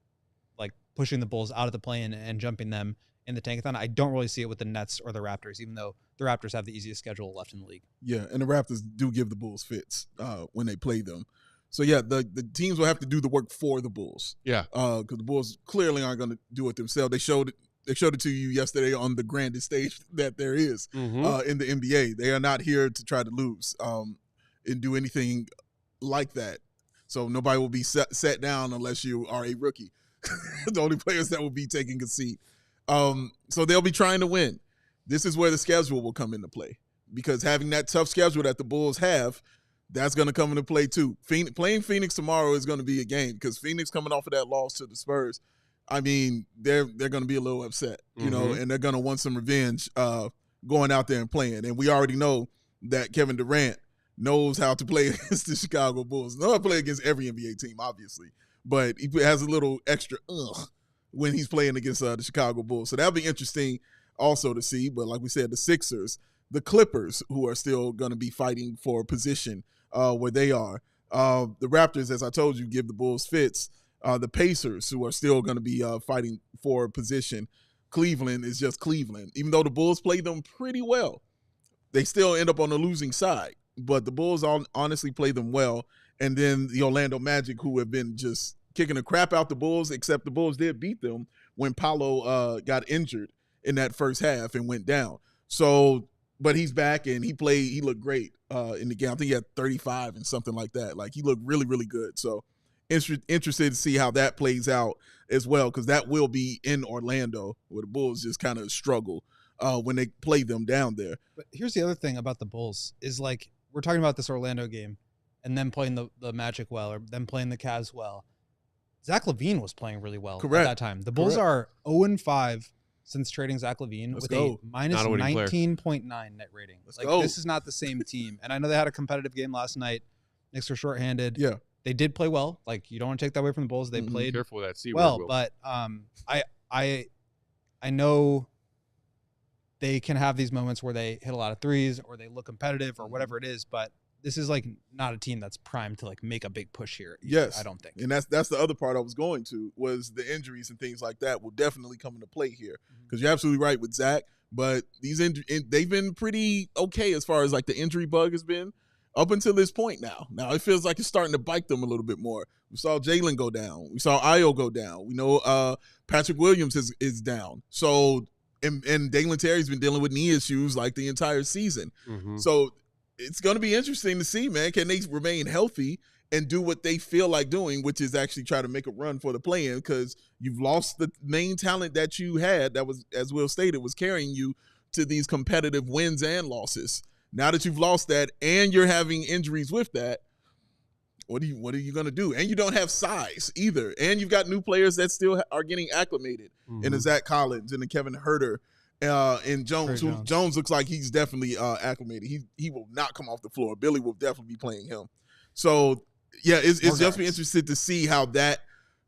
like pushing the Bulls out of the play-in and jumping them in the Tankathon. I don't really see it with the Nets or the Raptors, even though the Raptors have the easiest schedule left in the league. Yeah, and the Raptors do give the Bulls fits when they play them. So, yeah, the teams will have to do the work for the Bulls. Yeah. Because the Bulls clearly aren't going to do it themselves. They showed it to you yesterday on the grandest stage that there is in the NBA. They are not here to try to lose and do anything like that. So nobody will be sat down unless you are a rookie. The only players that will be taking a seat. So they'll be trying to win. This is where the schedule will come into play, because having that tough schedule that the Bulls have, that's going to come into play too. Playing Phoenix tomorrow is going to be a game, because Phoenix coming off of that loss to the Spurs, I mean, they're going to be a little upset, you know, and they're going to want some revenge going out there and playing. And we already know that Kevin Durant knows how to play against the Chicago Bulls. Knows how to play against every NBA team, obviously, but he has a little extra when he's playing against the Chicago Bulls. So that'll be interesting also to see. But like we said, the Sixers, the Clippers, who are still going to be fighting for a position where they are. The Raptors, as I told you, give the Bulls fits. The Pacers, who are still going to be fighting for a position. Cleveland is just Cleveland. Even though the Bulls play them pretty well, they still end up on the losing side. But the Bulls honestly play them well. And then the Orlando Magic, who have been just kicking the crap out the Bulls, except the Bulls did beat them when Paolo got injured in that first half and went down. So, but he's back and he looked great in the game. I think he had 35 and something like that. Like, he looked really, really good. So interested to see how that plays out as well, because that will be in Orlando, where the Bulls just kind of struggle when they play them down there. But here's the other thing about the Bulls is, like, we're talking about this Orlando game and them playing the Magic well, or them playing the Cavs well. Zach LaVine was playing really well at that time. The Bulls are 0-5 since trading Zach LaVine with a minus 19.9 net rating. This is not the same team. And I know they had a competitive game last night. Knicks were shorthanded. Yeah. They did play well. Like, you don't want to take that away from the Bulls. They played careful with that C well, word, but I know they can have these moments where they hit a lot of threes or they look competitive or whatever it is, but this is like not a team that's primed to like make a big push here. Yes, I don't think. And that's the other part I was going to, was the injuries and things like that will definitely come into play here, because you're absolutely right with Zach. But these they've been pretty okay as far as like the injury bug has been up until this point now. Now it feels like it's starting to bite them a little bit more. We saw Jalen go down. We saw Io go down. We know Patrick Williams is down. So and Dalen Terry's been dealing with knee issues like the entire season. Mm-hmm. So it's going to be interesting to see, man. Can they remain healthy and do what they feel like doing, which is actually try to make a run for the play-in, because you've lost the main talent that you had that was, as Will stated, was carrying you to these competitive wins and losses. Now that you've lost that and you're having injuries with that, what are you going to do? And you don't have size either. And you've got new players that still are getting acclimated in the Zach Collins and the Kevin Huerter and Jones. Jones looks like he's definitely acclimated. He will not come off the floor. Billy will definitely be playing him. So, yeah, it's just be interested to see how that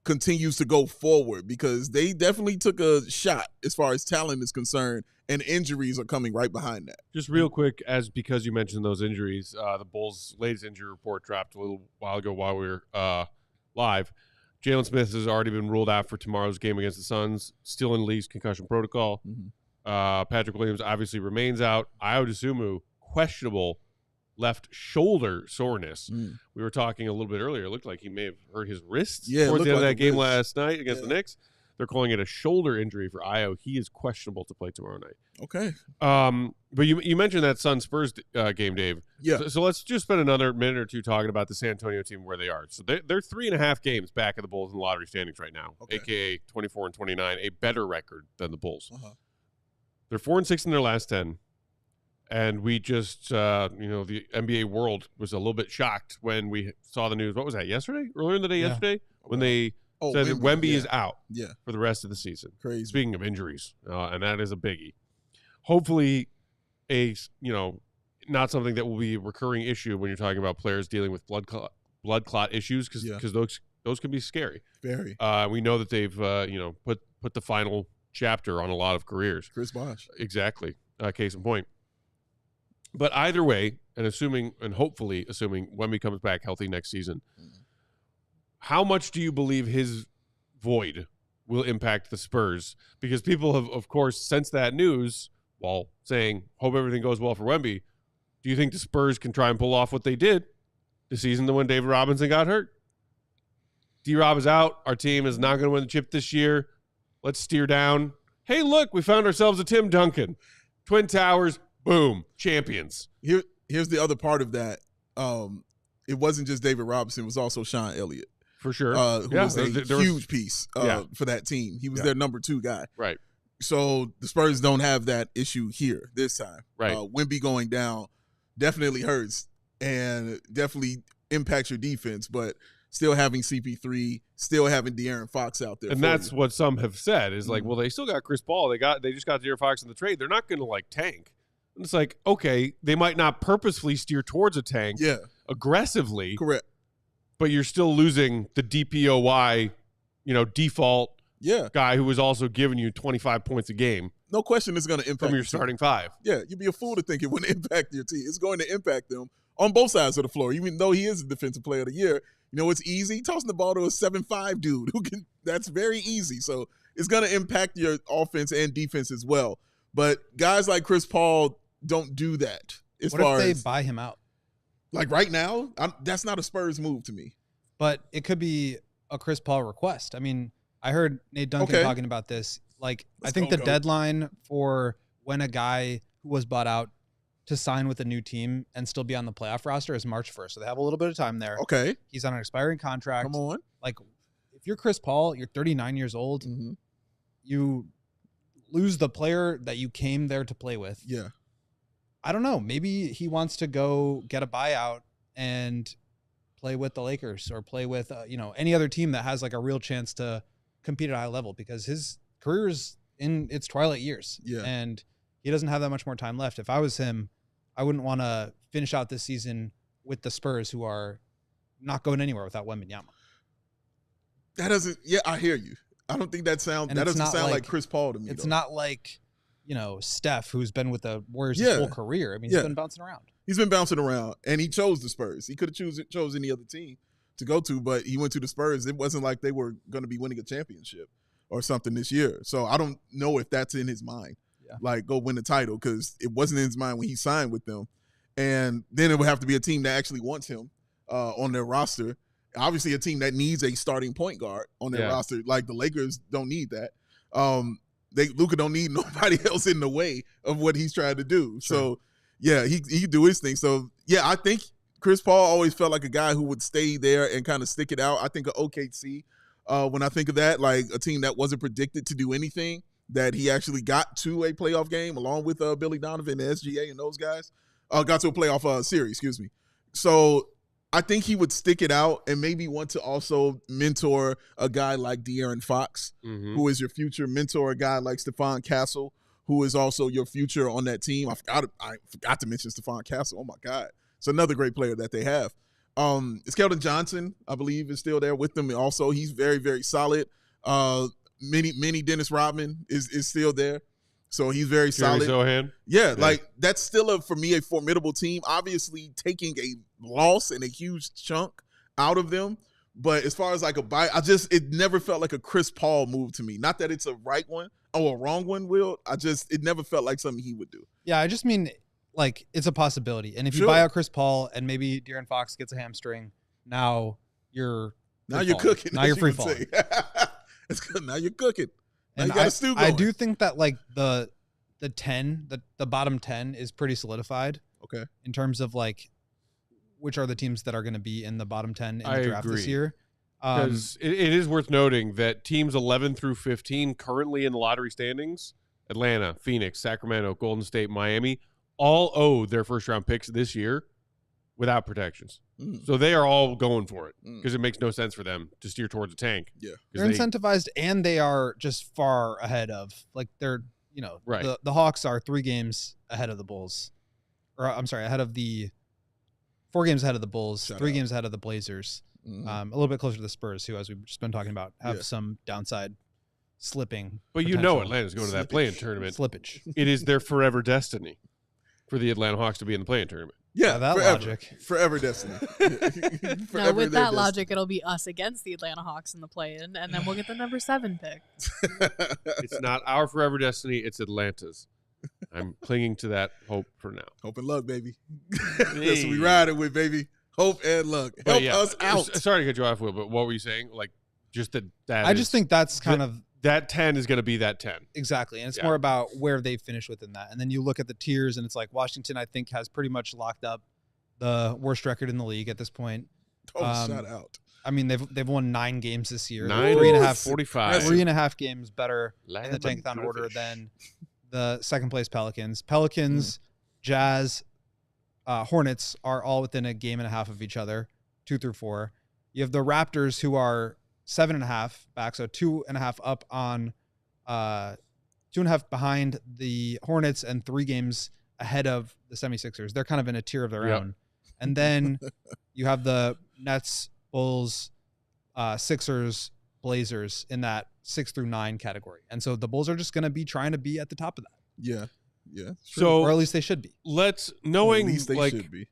continues to go forward, because they definitely took a shot as far as talent is concerned, and injuries are coming right behind that. Just real quick, because you mentioned those injuries, the Bulls' latest injury report dropped a little while ago while we were live. Jalen Smith has already been ruled out for tomorrow's game against the Suns, still in Lee's concussion protocol. Patrick Williams obviously remains out. Ayo Dosunmu, questionable left shoulder soreness. We were talking a little bit earlier. It looked like he may have hurt his wrist towards the end of that game last night against the Knicks. They're calling it a shoulder injury for Ayo. He is questionable to play tomorrow night. Okay. But you mentioned that Sun-Spurs game, Dave. Yeah. So let's just spend another minute or two talking about the San Antonio team, where they are. So they're 3.5 games back of the Bulls in the lottery standings right now, a.k.a. 24 and 29, a better record than the Bulls. They're 4-6 in their last 10. And we just, the NBA world was a little bit shocked when we saw the news. What was that, yesterday? Earlier in the day yesterday? When they said that Wemby is out for the rest of the season. Crazy. Speaking of injuries, and that is a biggie. Hopefully, not something that will be a recurring issue when you're talking about players dealing with blood clot issues, because those can be scary. Very. We know that they've, put the final chapter on a lot of careers. Chris Bosh. Exactly. Case in point. But either way, and hopefully assuming Wemby comes back healthy next season, how much do you believe his void will impact the Spurs? Because people have, of course, since that news, while saying, hope everything goes well for Wemby, do you think the Spurs can try and pull off what they did the season when David Robinson got hurt? D-Rob is out. Our team is not going to win the chip this year. Let's steer down. Hey, look, we found ourselves a Tim Duncan. Twin Towers. Boom, champions. Here's the other part of that. It wasn't just David Robinson. It was also Sean Elliott. For sure. Who was a huge piece for that team. He was their number 2 guy. Right. So the Spurs don't have that issue here this time. Right. Wemby going down definitely hurts and definitely impacts your defense, but still having CP3, still having De'Aaron Fox out there. And that's what some have said is like, well, they still got Chris Paul. They just got De'Aaron Fox in the trade. They're not going to tank. And it's like, okay, they might not purposefully steer towards a tank aggressively. Correct. But you're still losing the DPOY, default guy who was also giving you 25 points a game. No question it's going to impact from your starting 5. Yeah, you'd be a fool to think it wouldn't impact your team. It's going to impact them on both sides of the floor, even though he is a defensive player of the year. It's easy. Tossing the ball to a 7'5" dude that's very easy. So it's going to impact your offense and defense as well. But guys like Chris Paul don't do that. What if they buy him out? Like right now, that's not a Spurs move to me. But it could be a Chris Paul request. I mean, I heard Nate Duncan talking about this. I think the deadline for when a guy who was bought out to sign with a new team and still be on the playoff roster is March 1st. So they have a little bit of time there. Okay. He's on an expiring contract. Come on. If you're Chris Paul, you're 39 years old. You lose the player that you came there to play with. Yeah. I don't know. Maybe he wants to go get a buyout and play with the Lakers or play with, any other team that has a real chance to compete at a high level, because his career is in its twilight years. Yeah. And he doesn't have that much more time left. If I was him, I wouldn't want to finish out this season with the Spurs, who are not going anywhere without Wembanyama. That doesn't, I hear you. I don't think that doesn't sound like Chris Paul to me. It's not like Steph, who's been with the Warriors his whole career. I mean, he's been bouncing around. He's been bouncing around, and he chose the Spurs. He could have chose any other team to go to, but he went to the Spurs. It wasn't like they were going to be winning a championship or something this year. So I don't know if that's in his mind. Yeah. Like, go win the title, because it wasn't in his mind when he signed with them. And then it would have to be a team that actually wants him on their roster. Obviously, a team that needs a starting point guard on their roster. Like, the Lakers don't need that. Luka don't need nobody else in the way of what he's trying to do. Sure. So, yeah, he do his thing. So, yeah, I think Chris Paul always felt like a guy who would stay there and kind of stick it out. I think of OKC when I think of that, like a team that wasn't predicted to do anything, that he actually got to a playoff game along with Billy Donovan, the SGA, and those guys. Got to a playoff series, excuse me. So I think he would stick it out and maybe want to also mentor a guy like De'Aaron Fox, who is your future mentor, a guy like Stephon Castle, who is also your future on that team. I forgot to mention Stephon Castle. Oh, my God. It's another great player that they have. Keldon Johnson, I believe, is still there with them. Also, he's very, very solid. Mini Dennis Rodman is still there. So he's very solid. Sohan. Yeah, like that's still for me a formidable team. Obviously taking a loss and a huge chunk out of them, but as far as like a buy, it never felt like a Chris Paul move to me. Not that it's a right one or a wrong one, Will. It never felt like something he would do. Yeah, I just mean like it's a possibility. And if you buy out Chris Paul and maybe De'Aaron Fox gets a hamstring, now you're cooking. Now you're free falling. It's good. Now you're cooking. And I do think that like the bottom 10 is pretty solidified. Okay. In terms of like which are the teams that are going to be in the bottom 10 in the draft this year. Because it is worth noting that teams 11 through 15 currently in the lottery standings, Atlanta, Phoenix, Sacramento, Golden State, Miami, all owe their first round picks this year without protections. So they are all going for it because it makes no sense for them to steer towards a tank. Yeah. They're incentivized, and they are just far ahead of, like, they're, right. The Hawks are 3 games ahead of the Bulls. Or, I'm sorry, 4 games ahead of the Bulls, 3 games ahead of the Blazers. A little bit closer to the Spurs, who, as we've just been talking about, have some downside slipping. But Atlanta's going to that play-in tournament. Slippage. It is their forever destiny for the Atlanta Hawks to be in the play-in tournament. Yeah, that forever. Logic. Forever destiny. Now, with that logic, it'll be us against the Atlanta Hawks in the play-in, and then we'll get the number 7 pick. It's not our forever destiny, it's Atlanta's. I'm clinging to that hope for now. Hope and luck, baby. That's what we riding with, baby. Hope and luck. Help us out. Sorry to cut you off, Will, but what were you saying? Like, just that I just think that's kind of... That 10 is going to be that 10. Exactly. And it's more about where they finish within that. And then you look at the tiers, and it's like Washington, I think, has pretty much locked up the worst record in the league at this point. Shout out. I mean, they've won 9 games this year. 45. 3.5 games better in the tankathon order than the second place Pelicans. Jazz, Hornets are all within a game and a half of each other, 2 through 4. You have the Raptors, who are 7.5 back, so 2.5 up on 2.5 behind the Hornets and 3 games ahead of the 76ers. They're kind of in a tier of their own. And then you have the Nets, Bulls, Sixers, Blazers in that 6 through 9 category. And so the Bulls are just going to be trying to be at the top of that. Yeah. So, or at least they should be. Knowing at least they should be.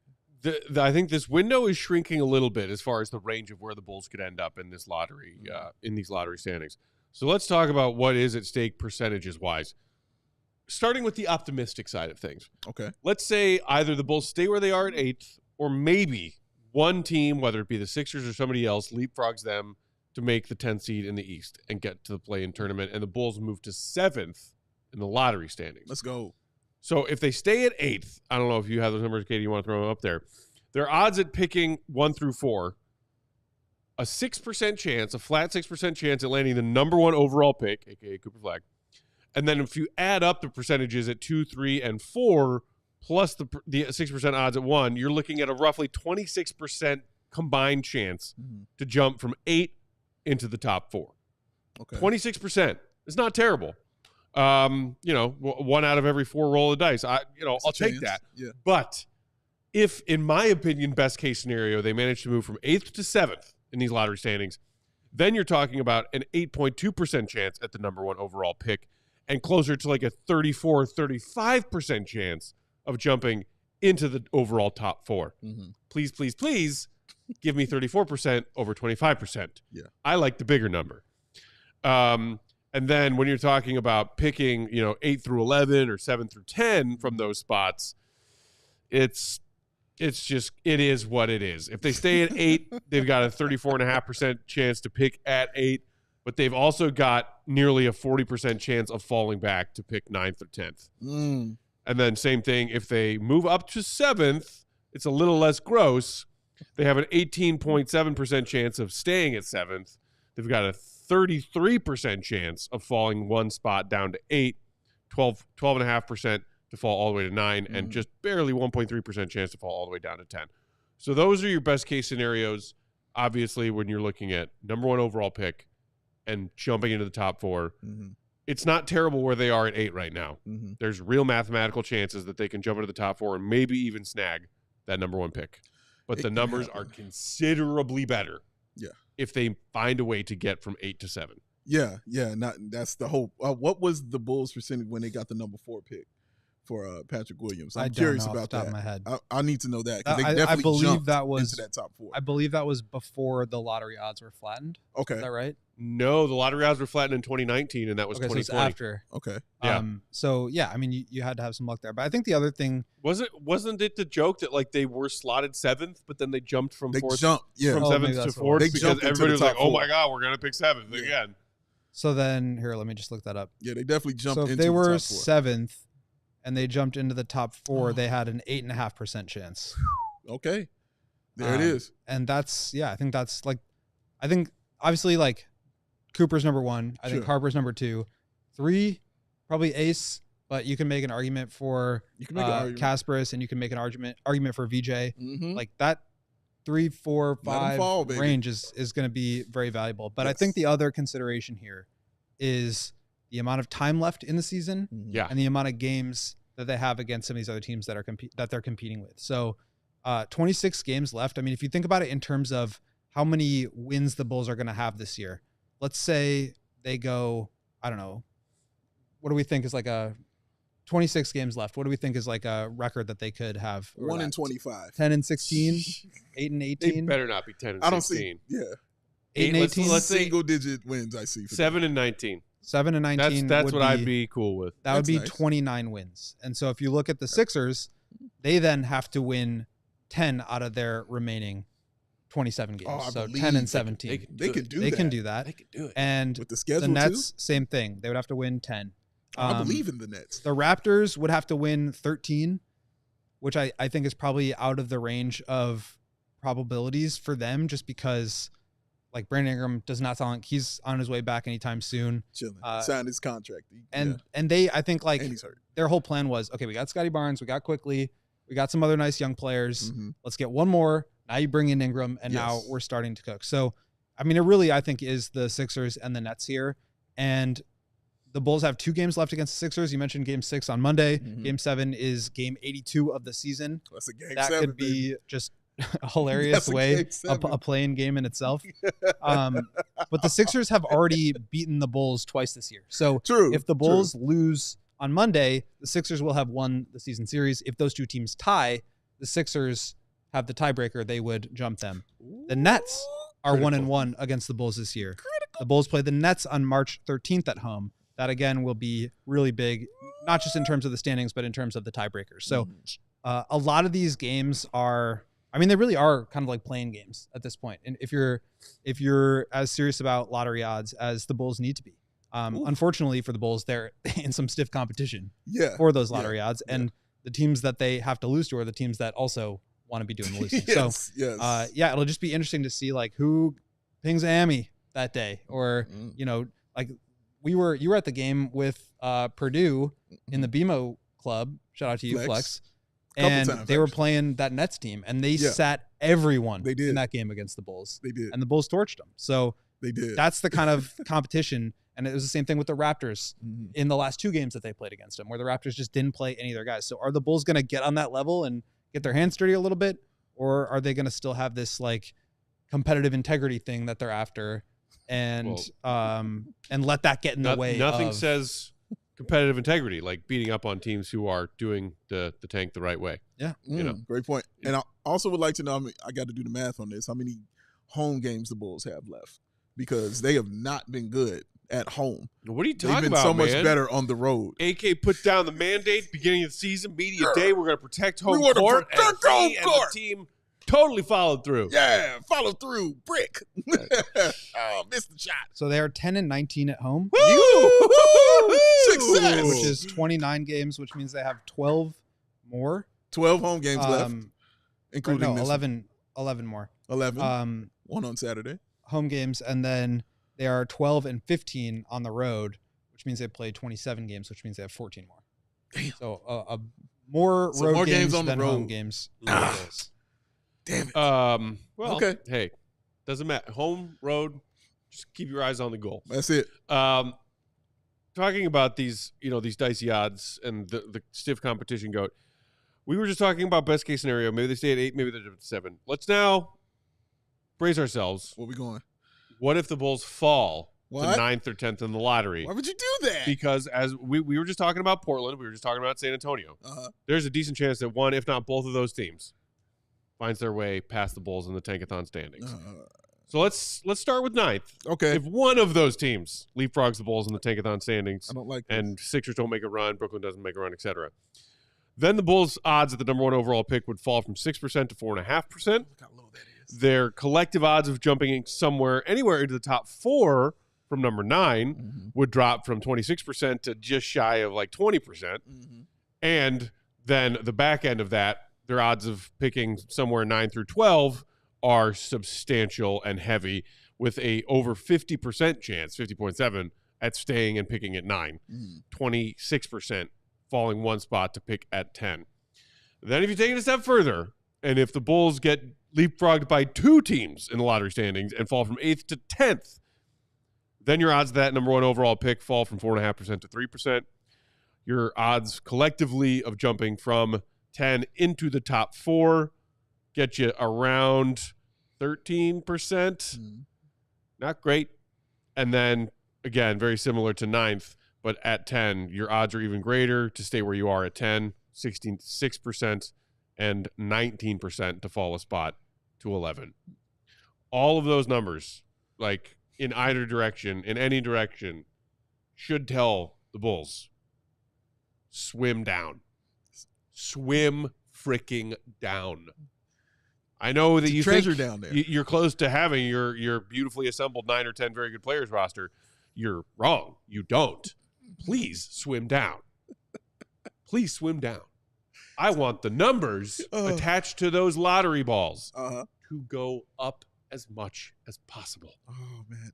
I think this window is shrinking a little bit as far as the range of where the Bulls could end up in this lottery, in these lottery standings. So let's talk about what is at stake percentages-wise. Starting with the optimistic side of things. Okay. Let's say either the Bulls stay where they are at 8th, or maybe one team, whether it be the Sixers or somebody else, leapfrogs them to make the 10th seed in the East and get to the play-in tournament, and the Bulls move to 7th in the lottery standings. Let's go. So if they stay at 8th, I don't know if you have those numbers, Katie, you want to throw them up there. Their odds at picking 1 through 4, a 6% chance, a flat 6% chance at landing the number 1 overall pick, a.k.a. Cooper Flagg. And then if you add up the percentages at 2, 3, and 4, plus the 6% odds at 1, you're looking at a roughly 26% combined chance to jump from 8 into the top 4. Okay. 26%. It's not terrible. 1 out of every 4 roll of dice. I'll take that. Yeah. But if, in my opinion, best case scenario, they manage to move from 8th to 7th in these lottery standings, then you're talking about an 8.2% chance at the number 1 overall pick and closer to like a 34, 35% chance of jumping into the overall top 4. Mm-hmm. Please, please, please give me 34% over 25%. Yeah. I like the bigger number. And then when you're talking about picking, 8 through 11 or 7 through 10 from those spots, it is what it is. If they stay at 8, they've got a 34.5% chance to pick at 8, but they've also got nearly a 40% chance of falling back to pick 9th or 10th. Mm. And then same thing, if they move up to 7th, it's a little less gross. They have an 18.7% chance of staying at 7th. They've got a 33% chance of falling one spot down to 8, 12.5% to fall all the way to 9, and just barely 1.3% chance to fall all the way down to 10. So those are your best case scenarios, obviously, when you're looking at number 1 overall pick and jumping into the top 4. Mm-hmm. It's not terrible where they are at 8 right now. Mm-hmm. There's real mathematical chances that they can jump into the top 4 and maybe even snag that number 1 pick. But the numbers are considerably better. Yeah. If they find a way to get from 8 to 7. Yeah. That's the hope. What was the Bulls percentage when they got the number 4 pick for Patrick Williams? I'm curious about that. Off the top of my head. I need to know that because they definitely I believe jumped that was into that top 4. I believe that was before the lottery odds were flattened. Okay. Is that right? No, the lottery odds were flattened in 2019, and that was Okay, so 2020. it's after. Okay. Yeah. So yeah, I mean, you had to have some luck there, but I think the other thing Wasn't it the joke that like they were slotted 7th, but then they jumped from They 4th jumped. Yeah. from Oh, 7th maybe to that's what 4th They because jumped into everybody the was like, top "Oh 4. my god, we're gonna pick 7th Yeah. again." So then here, let me just look that up. Yeah, they definitely jumped So if into they the were top 4. 7th and they jumped into the top 4, they had an 8.5% chance. Okay. There it is. And that's I think that's like, I think obviously like Cooper's number 1. I think Sure. Harper's number 2. 3, probably Ace, but you can make an argument for You can make an argument. Kasparis, and you can make an argument for VJ. Mm-hmm. Like that 3, 4, Let 'em 5 fall, baby. range is going to be very valuable. But I Yes. think the other consideration here is the amount of time left in the season Yeah. and the amount of games that they have against some of these other teams that are that they're competing with. So 26 games left. I mean, if you think about it in terms of how many wins the Bulls are going to have this year, let's say they go, I don't know, what do we think is like a 26 games left? What do we think is like a record that they could have? 1 in 25. 10 and 16, 8 and They 18, better not be 10 and I don't 16. see. Yeah. 8 and let's 18, let's say Single digit wins I see. For 7 and 19. 7 and 19. That's would what I'd be cool with. That would That's be nice. 29 wins. And so if you look at the Sixers, they then have to win 10 out of their remaining 27 games. Oh, I So believe 10 they and 17. They can do They that. can do that. They could do it. And With the the schedule Nets, too. same thing. They would have to win 10. I believe in the Nets. The Raptors would have to win 13, which I think is probably out of the range of probabilities for them, just because like Brandon Ingram does not sound like he's on his way back anytime soon. Chilling. Uh, Signed his contract. And they, I think like and he's hurt. their whole plan was, okay, we got Scotty Barnes, we got Quickly, we got some other nice young players. Mm-hmm. Let's get one more. Now you bring in Ingram, and now Yes. we're starting to cook. So, I mean, it really, I think, is the Sixers and the Nets here. And the Bulls have 2 games left against the Sixers. You mentioned Game 6 on Monday. Mhm. Game 7 is Game 82 of the season. That's a game That 7. could be just a hilarious That's a way, game 7. a playing game in itself. But the Sixers have already beaten the Bulls twice this year. So True. if the Bulls lose on Monday, the Sixers will have won the season series. If those two teams tie, the Sixers have the tiebreaker. They would jump them. The Nets are 1-1 against the Bulls this year. The Bulls play the Nets on March 13th at home. That, again, will be really big, not just in terms of the standings, but in terms of the tiebreakers. So a lot of these games are, I mean, they really are kind of like playing games at this point. And if you're as serious about lottery odds as the Bulls need to be, unfortunately for the Bulls, they're in some stiff competition for those lottery odds. And the teams that they have to lose to are the teams that also want to be doing the losing. Yes, So, it'll just be interesting to see like who pings Amy that day, or you know, like you were at the game with Purdue in the BMO club. Shout out to you, Flex. And they were playing that Nets team, and they sat everyone in that game against the Bulls. They did. And the Bulls torched them. So They did. that's the kind of competition. And it was the same thing with the Raptors in the last 2 games that they played against them, where the Raptors just didn't play any of their guys. So are the Bulls going to get on that level and get their hands dirty a little bit, or are they going to still have this like competitive integrity thing that they're after, and let that get in the way? Nothing says competitive integrity, like beating up on teams who are doing the tank the right way. Yeah. Great point. And I also would like to know, I got to do the math on this, how many home games the Bulls have left, because they have not been good at home. What are you talking They've been about, so man? much better on the road. AK put down the mandate beginning of the season, media day. We're going to protect home wanna court. protect and home he court. And the team totally followed through. Yeah, follow through, brick. Oh, missed the shot. So they are 10-19 at home, Woo! Success. which is 29 games, which means they have 12 more. 12 home games left, Or including no, this 11 more. 11. One on Saturday. Home games, and then they are 12-15 on the road, which means they played 27 games, which means they have 14 more. Damn. So more So road more games games on the than road. home games. Damn it. Well, Okay. hey, doesn't matter. Home, road, just keep your eyes on the goal. That's it. Talking about these dicey odds and the stiff competition goat. We were just talking about best case scenario. Maybe they stay at 8, maybe they're at 7. Let's now brace ourselves. Where we going? What if the Bulls fall to What? 9th or 10th in the lottery? Why would you do that? Because as we were just talking about Portland, we were just talking about San Antonio. There's a decent chance that one, if not both of those teams, finds their way past the Bulls in the Tankathon standings. So let's start with 9th. Okay. If one of those teams leapfrogs the Bulls in the Tankathon standings, I don't like this. and Sixers don't make a run, Brooklyn doesn't make a run, etc., then the Bulls' odds at the number 1 overall pick would fall from 6% to 4.5%. Look how low that is. Their collective odds of jumping anywhere into the top 4 from number 9 would drop from 26% to just shy of like 20%. And then the back end of that, their odds of picking somewhere 9 through 12 are substantial and heavy, with a over 50% chance, 50.7, at staying and picking at 9, 26% falling one spot to pick at 10. Then if you take it a step further, and if the Bulls get leapfrogged by 2 teams in the lottery standings and fall from 8th to 10th, then your odds of that number 1 overall pick fall from 4.5% to 3%. Your odds collectively of jumping from 10 into the top 4 get you around 13%. Not great. And then, again, very similar to 9th, but at 10, your odds are even greater to stay where you are at 10, 6% and 19% to fall a spot to 11. All of those numbers, like in either direction, in any direction, should tell the Bulls, swim down. Swim freaking down. I know that you treasure think down there. you're close to having your beautifully assembled 9 or 10 very good players roster. You're wrong. You don't. Please swim down. Please swim down. I want the numbers attached to those lottery balls to go up as much as possible. Oh, man.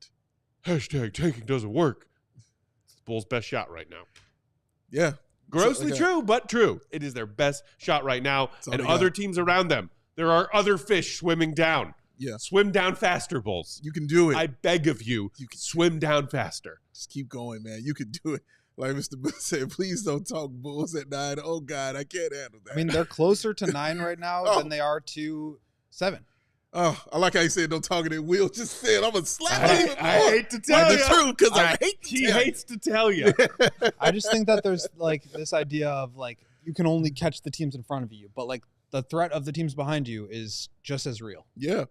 Hashtag tanking doesn't work. It's the Bulls' best shot right now. Yeah. Grossly true, but true. It is their best shot right now. And other teams around them, there are other fish swimming down. Yeah. Swim down faster, Bulls. You can do it. I beg of you, You can swim down faster. Just keep going, man. You can do it. Like Mr. Bill said, please don't talk Bulls at 9. Oh, God, I can't handle that. I mean, they're closer to 9 right now than they are to 7. Oh, I like how you said don't talk it. Will just said I'm going to slap him. I hate to tell you. The truth, because I hate to He tell hates to tell you. I just think that there's like this idea of like you can only catch the teams in front of you, but like the threat of the teams behind you is just as real. Yeah.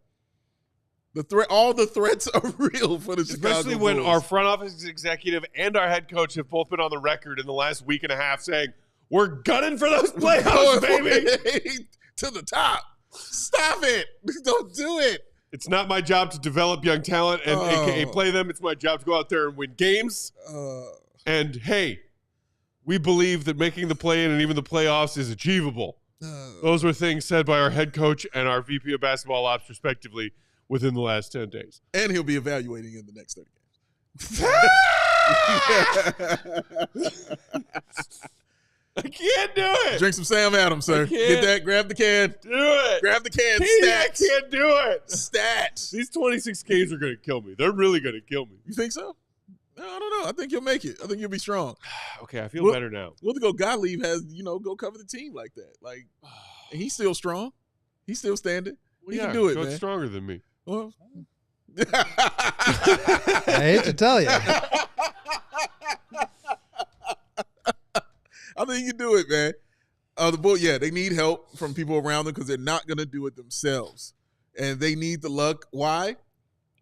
All the threats are real for the Chicago Especially when Bulls. our front office executive and our head coach have both been on the record in the last week and a half saying, we're gunning for those playoffs, baby. To the top. Stop it. Don't do it. It's not my job to develop young talent and AKA play them. It's my job to go out there and win games. And hey, we believe that making the play-in and even the playoffs is achievable. Those were things said by our head coach and our VP of basketball ops, respectively, within the last 10 days. And he'll be evaluating in the next 30 games. I can't do it. Drink some Sam Adams, sir. Get that. Grab the can. Do it. Grab the can. I Stats. can't do it. Stats. These 26 Ks are going to kill me. They're really going to kill me. You think so? No, I don't know. I think you'll make it. I think you'll be strong. Okay, I feel better now. We'll go Gottlieb has, go cover the team like that. Like, and he's still strong. He's still standing. Well, he can do it, Coach man. Stronger than me. Well, I hate to tell you. I think you can do it, man. The Bulls, they need help from people around them because they're not going to do it themselves. And they need the luck. Why?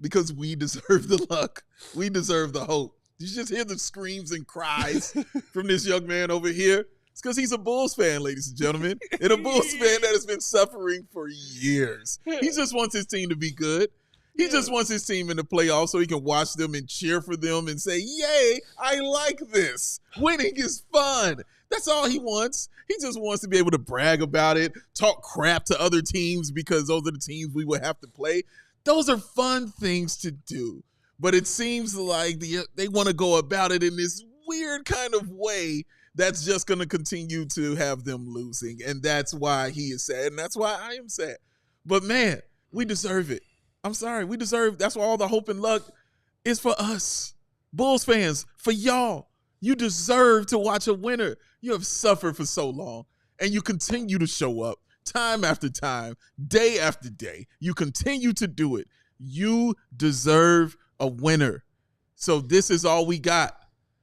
Because we deserve the luck. We deserve the hope. Did you just hear the screams and cries from this young man over here? It's because he's a Bulls fan, ladies and gentlemen. And a Bulls fan that has been suffering for years. He just wants his team to be good. He just wants his team in the playoffs so he can watch them and cheer for them and say, yay, I like this. Winning is fun. That's all he wants. He just wants to be able to brag about it, talk crap to other teams because those are the teams we would have to play. Those are fun things to do. But it seems like they want to go about it in this weird kind of way that's just going to continue to have them losing. And that's why he is sad, and that's why I am sad. But, man, we deserve it. I'm sorry. We deserve – that's why all the hope and luck is for us. Bulls fans, for y'all. You deserve to watch a winner. You have suffered for so long, and you continue to show up time after time, day after day. You continue to do it. You deserve a winner. So this is all we got.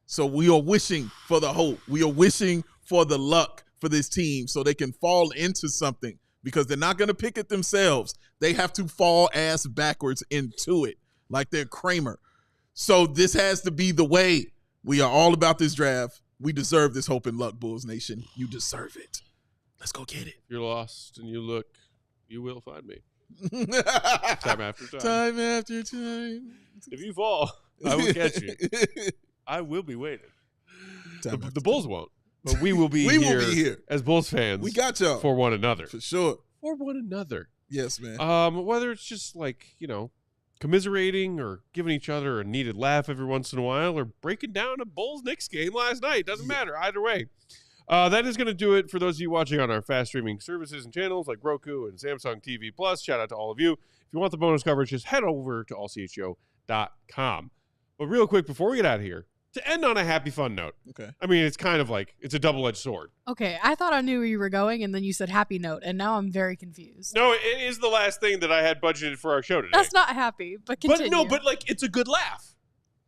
So we are wishing for the hope. We are wishing for the luck for this team so they can fall into something because they're not going to pick it themselves. They have to fall ass backwards into it like they're Kramer. So this has to be the way. We are all about this draft. We deserve this hope and luck, Bulls Nation. You deserve it. Let's go get it. If you're lost and you look, you will find me. Time after time. Time after time. If you fall, I will catch you. I will be waiting. The Bulls won't, but we will be here as Bulls fans. We got y'all. For one another. For sure. For one another. Yes, man. Whether it's just like, commiserating or giving each other a needed laugh every once in a while or breaking down a Bulls-Knicks game last night. Doesn't matter. Either way. That is going to do it for those of you watching on our fast streaming services and channels like Roku and Samsung TV Plus. Shout out to all of you. If you want the bonus coverage, just head over to allchgo.com. But real quick, before we get out of here, to end on a happy, fun note. Okay. I mean, it's kind of like, it's a double-edged sword. Okay, I thought I knew where you were going, and then you said happy note, and now I'm very confused. No, it is the last thing that I had budgeted for our show today. That's not happy, but continue. But it's a good laugh.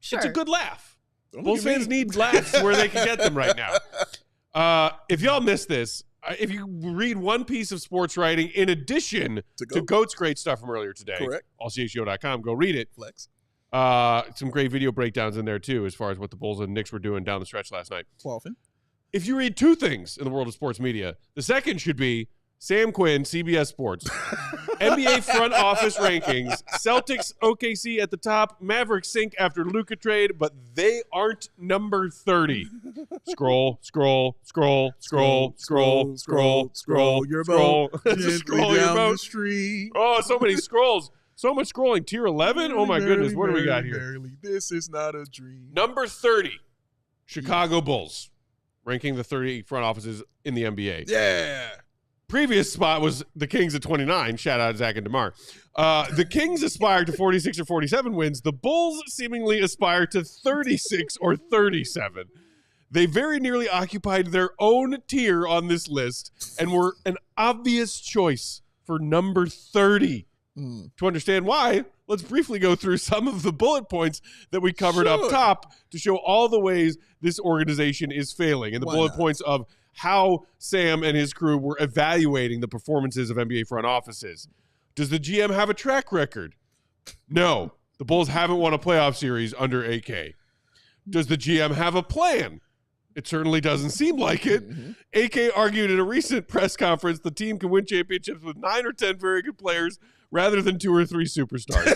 Sure. It's a good laugh. Don't Bulls fans need laughs where they can get them right now. If y'all missed this, if you read one piece of sports writing in addition to Goat's great stuff from earlier today, correct, allchgo.com, go read it. Flex. Some great video breakdowns in there, too, as far as what the Bulls and Knicks were doing down the stretch last night. Often. If you read two things in the world of sports media, the second should be Sam Quinn, CBS Sports, NBA front office rankings, Celtics, OKC at the top, Mavericks sink after Luka trade, but they aren't number 30. Scroll. Your boat. Scroll your boat. The street. Oh, so many scrolls. So much scrolling. Tier 11? Oh, my goodness. What do we got here? Barely. This is not a dream. Number 30, Chicago Bulls, ranking the 30 front offices in the NBA. Yeah. Previous spot was the Kings at 29. Shout out Zach and DeMar. The Kings aspire to 46 or 47 wins. The Bulls seemingly aspire to 36 or 37. They very nearly occupied their own tier on this list and were an obvious choice for number 30. To understand why, let's briefly go through some of the bullet points that we covered up top to show all the ways this organization is failing and the bullet points of how Sam and his crew were evaluating the performances of NBA front offices. Does the GM have a track record? No. The Bulls haven't won a playoff series under AK. Does the GM have a plan? It certainly doesn't seem like it. AK argued at a recent press conference the team can win championships with 9 or 10 very good players rather than 2 or 3 superstars.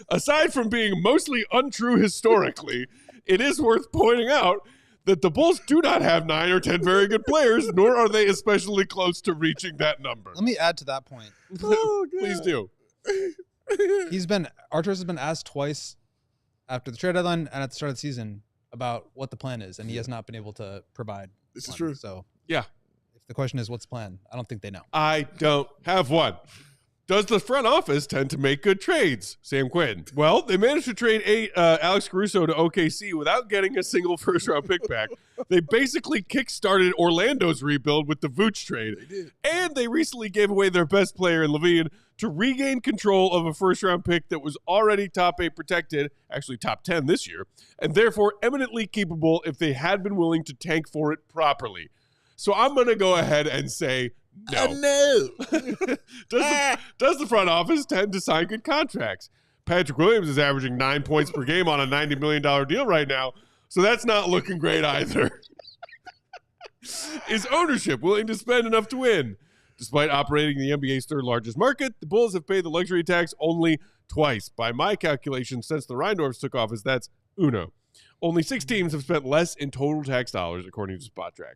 Aside from being mostly untrue historically, it is worth pointing out that the Bulls do not have 9 or 10 very good players, nor are they especially close to reaching that number. Let me add to that point. Please do. Arturas has been asked twice after the trade deadline and at the start of the season about what the plan is, and he has not been able to provide. This is true. So yeah, if the question is what's the plan, I don't think they know. I don't have one. Does the front office tend to make good trades? Sam Quinn. Well, they managed to trade Alex Caruso to OKC without getting a single first-round pick back. They basically kick-started Orlando's rebuild with the Vooch trade. They did. And they recently gave away their best player in Levine to regain control of a first-round pick that was already top 8 protected, actually top 10 this year, and therefore eminently keepable if they had been willing to tank for it properly. So I'm going to go ahead and say no. No. Does the front office tend to sign good contracts? Patrick Williams is averaging 9 points per game on a $90 million deal right now, so that's not looking great either. Is ownership willing to spend enough to win? Despite operating the NBA's third largest market, the Bulls have paid the luxury tax only twice. By my calculation, since the Reindorfs took office, that's uno. Only 6 teams have spent less in total tax dollars, according to SpotTrack.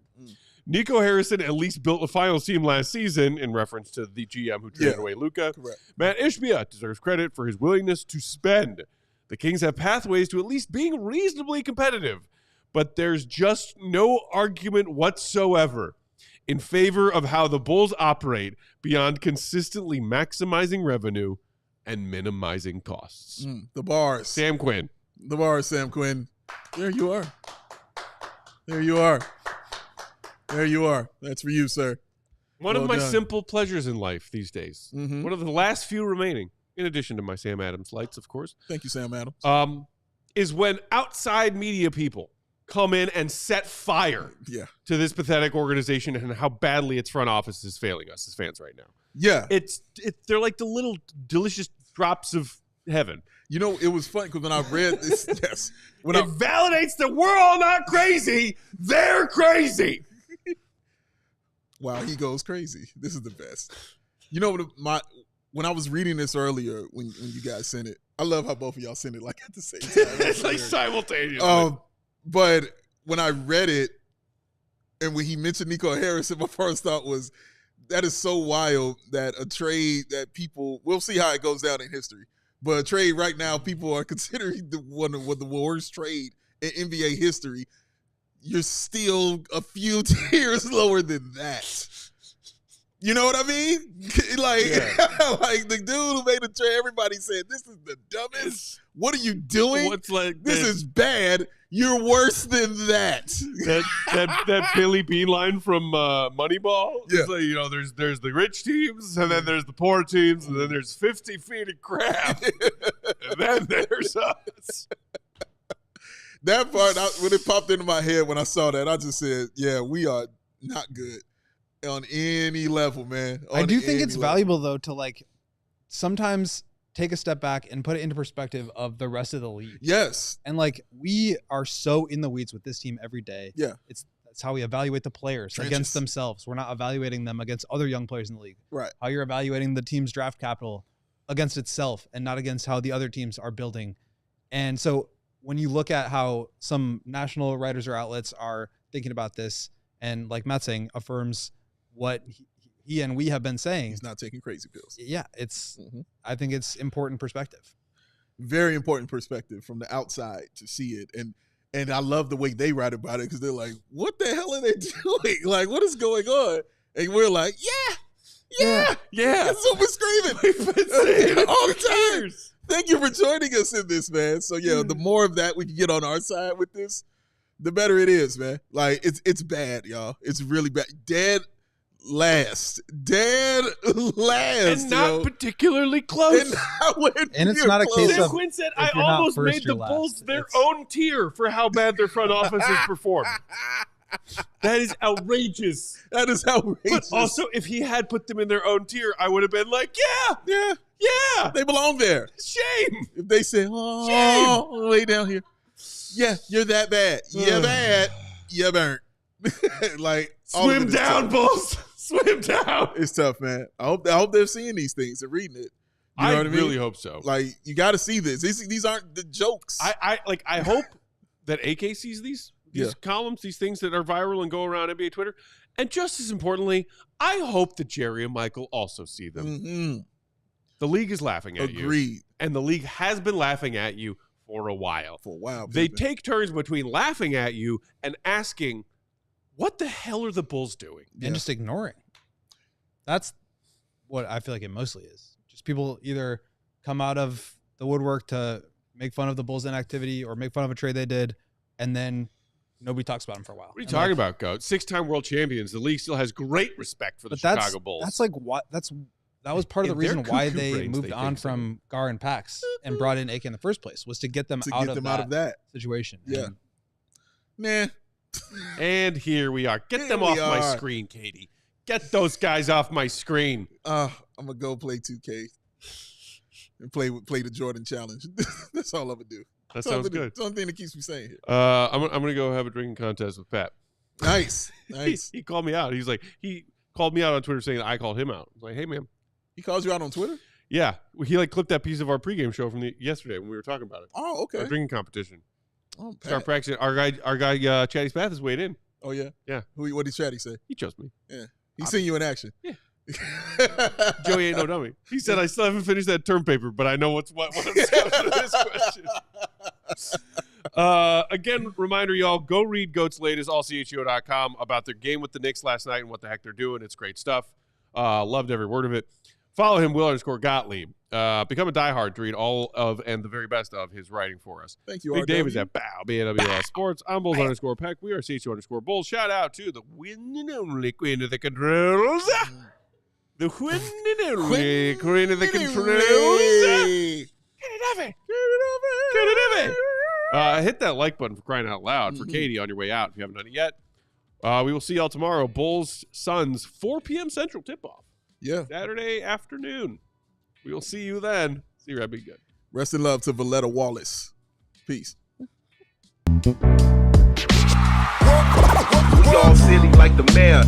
Nico Harrison at least built a finals team last season, in reference to the GM who traded away Luka. Correct. Matt Ishbia deserves credit for his willingness to spend. The Kings have pathways to at least being reasonably competitive, but there's just no argument whatsoever in favor of how the Bulls operate beyond consistently maximizing revenue and minimizing costs. The bars. Sam Quinn. The bars, Sam Quinn. There you are. There you are. There you are. That's for you, sir. One Well of my done. simple pleasures in life these days. Mhm. One of the last few remaining, in addition to my Sam Adams lights, of course, Thank you, Sam Adams. is when outside media people come in and set fire Yeah. to this pathetic organization and how badly its front office is failing us as fans right now. Yeah. They're like the little delicious drops of heaven. You know, it was funny because when I read this, yes. When It validates that we're all not crazy. They're crazy. Wow, he goes crazy. This is the best. You know, when I was reading this earlier, when you guys sent it, I love how both of y'all sent it like at the same time. It's like simultaneously. But when I read it, and when he mentioned Nico Harrison, my first thought was, that is so wild that a trade that people, we'll see how it goes down in history, but a trade right now people are considering one of the worst trade in NBA history. You're still a few tiers lower than that. You know what I mean? Like, like the dude who made the trade, everybody said, this is the dumbest. What are you doing? What's like This is bad. You're worse than that. that Billy Bean line from Moneyball. Yeah. It's like, you know, there's the rich teams, and then there's the poor teams, and then there's 50 feet of crap, and then there's us. That part, when it popped into my head when I saw that, I just said, yeah, we are not good on any level, man. I do think it's level. valuable, though, to like sometimes take a step back and put it into perspective of the rest of the league. Yes. And like we are so in the weeds with this team every day. Yeah. That's how we evaluate the players Trenches. against themselves. We're not evaluating them against other young players in the league. Right. How you're evaluating the team's draft capital against itself and not against how the other teams are building. And so when you look at how some national writers or outlets are thinking about this, and like Matt's saying, affirms what he and we have been saying. He's not taking crazy pills. Yeah, I think it's important perspective. Very important perspective from the outside to see it. And I love the way they write about it because they're like, what the hell are they doing? Like, what is going on? And we're like, yeah. That's what we're screaming. We've been saying it all the for time. years. Thank you for joining us in this, man. So, yeah, the more of that we can get on our side with this, the better it is, man. Like, it's bad, y'all. It's really bad. Dead last. And not particularly close. And it's not a case Sam of Quinn said, if I you're not almost first, made the you're last. Bulls their It's- own tier for how bad their front office has performed. That is outrageous. That is outrageous. But also, if he had put them in their own tier, I would have been like, yeah, yeah, they belong there. shame. If they say, oh, way down here. Yeah, you're that bad. You're bad. You burnt. Like, all of Swim it is down, tough. Bulls. Swim down. It's tough, man. I hope they're seeing these things and reading it. You know I what I mean? really hope so. Like, you got to see this. These aren't the jokes. I hope that AK sees these columns, these things that are viral and go around NBA Twitter. And just as importantly, I hope that Jerry and Michael also see them. Mm-hmm. The league is laughing at you. Agreed. And the league has been laughing at you for a while. For a while. They baby. take turns between laughing at you and asking, what the hell are the Bulls doing? And just ignoring. That's what I feel like it mostly is. Just people either come out of the woodwork to make fun of the Bulls' inactivity or make fun of a trade they did, and then nobody talks about them for a while. What are you talking about, Goat? 6-time world champions. The league still has great respect for the Chicago Bulls. That's like what that was part of the reason why they moved on from Gar and Pax and brought in AK in the first place, was to get them out of that situation. Yeah. And, And here we are. Get them off my screen, Katie. Get those guys off my screen. I'm gonna go play 2K and play the Jordan challenge. That's all I'm gonna do. That sounds good. It's the only thing that keeps me sane here. I'm gonna go have a drinking contest with Pat. Nice. He called me out. He called me out on Twitter saying that I called him out. I was like, hey man. He calls you out on Twitter? Yeah. He clipped that piece of our pregame show from yesterday when we were talking about it. Oh, okay. Our drinking competition. Oh, Pat. Start practicing. Our guy Chatty Spath is weighed in. Oh yeah? Yeah. What did Chatty say? He chose me. Yeah. He's seen you in action. Yeah. Joey ain't no dummy. He said, I still haven't finished that term paper, but I know what I'm saying to this question. Again, reminder, y'all, go read Goat's latest, allchgo.com, about their game with the Knicks last night and what the heck they're doing. It's great stuff. Loved every word of it. Follow him, Will_Gottlieb. Become a diehard to read all of and the very best of his writing for us. Thank you, Big RW. Dave is at BAWS Sports. I'm Bulls_Peck. We are CHGO_Bulls. Shout out to the one and only queen of the controls. The one and only queen of the controls. Hit that like button for crying out loud for Katie on your way out if you haven't done it yet. We will see y'all tomorrow. Bulls, Suns, 4 p.m. Central tip-off. Yeah. Saturday afternoon. We will see you then. See you, Red. Be good. Rest in love to Valletta Wallace. Peace. We all silly like the mayor.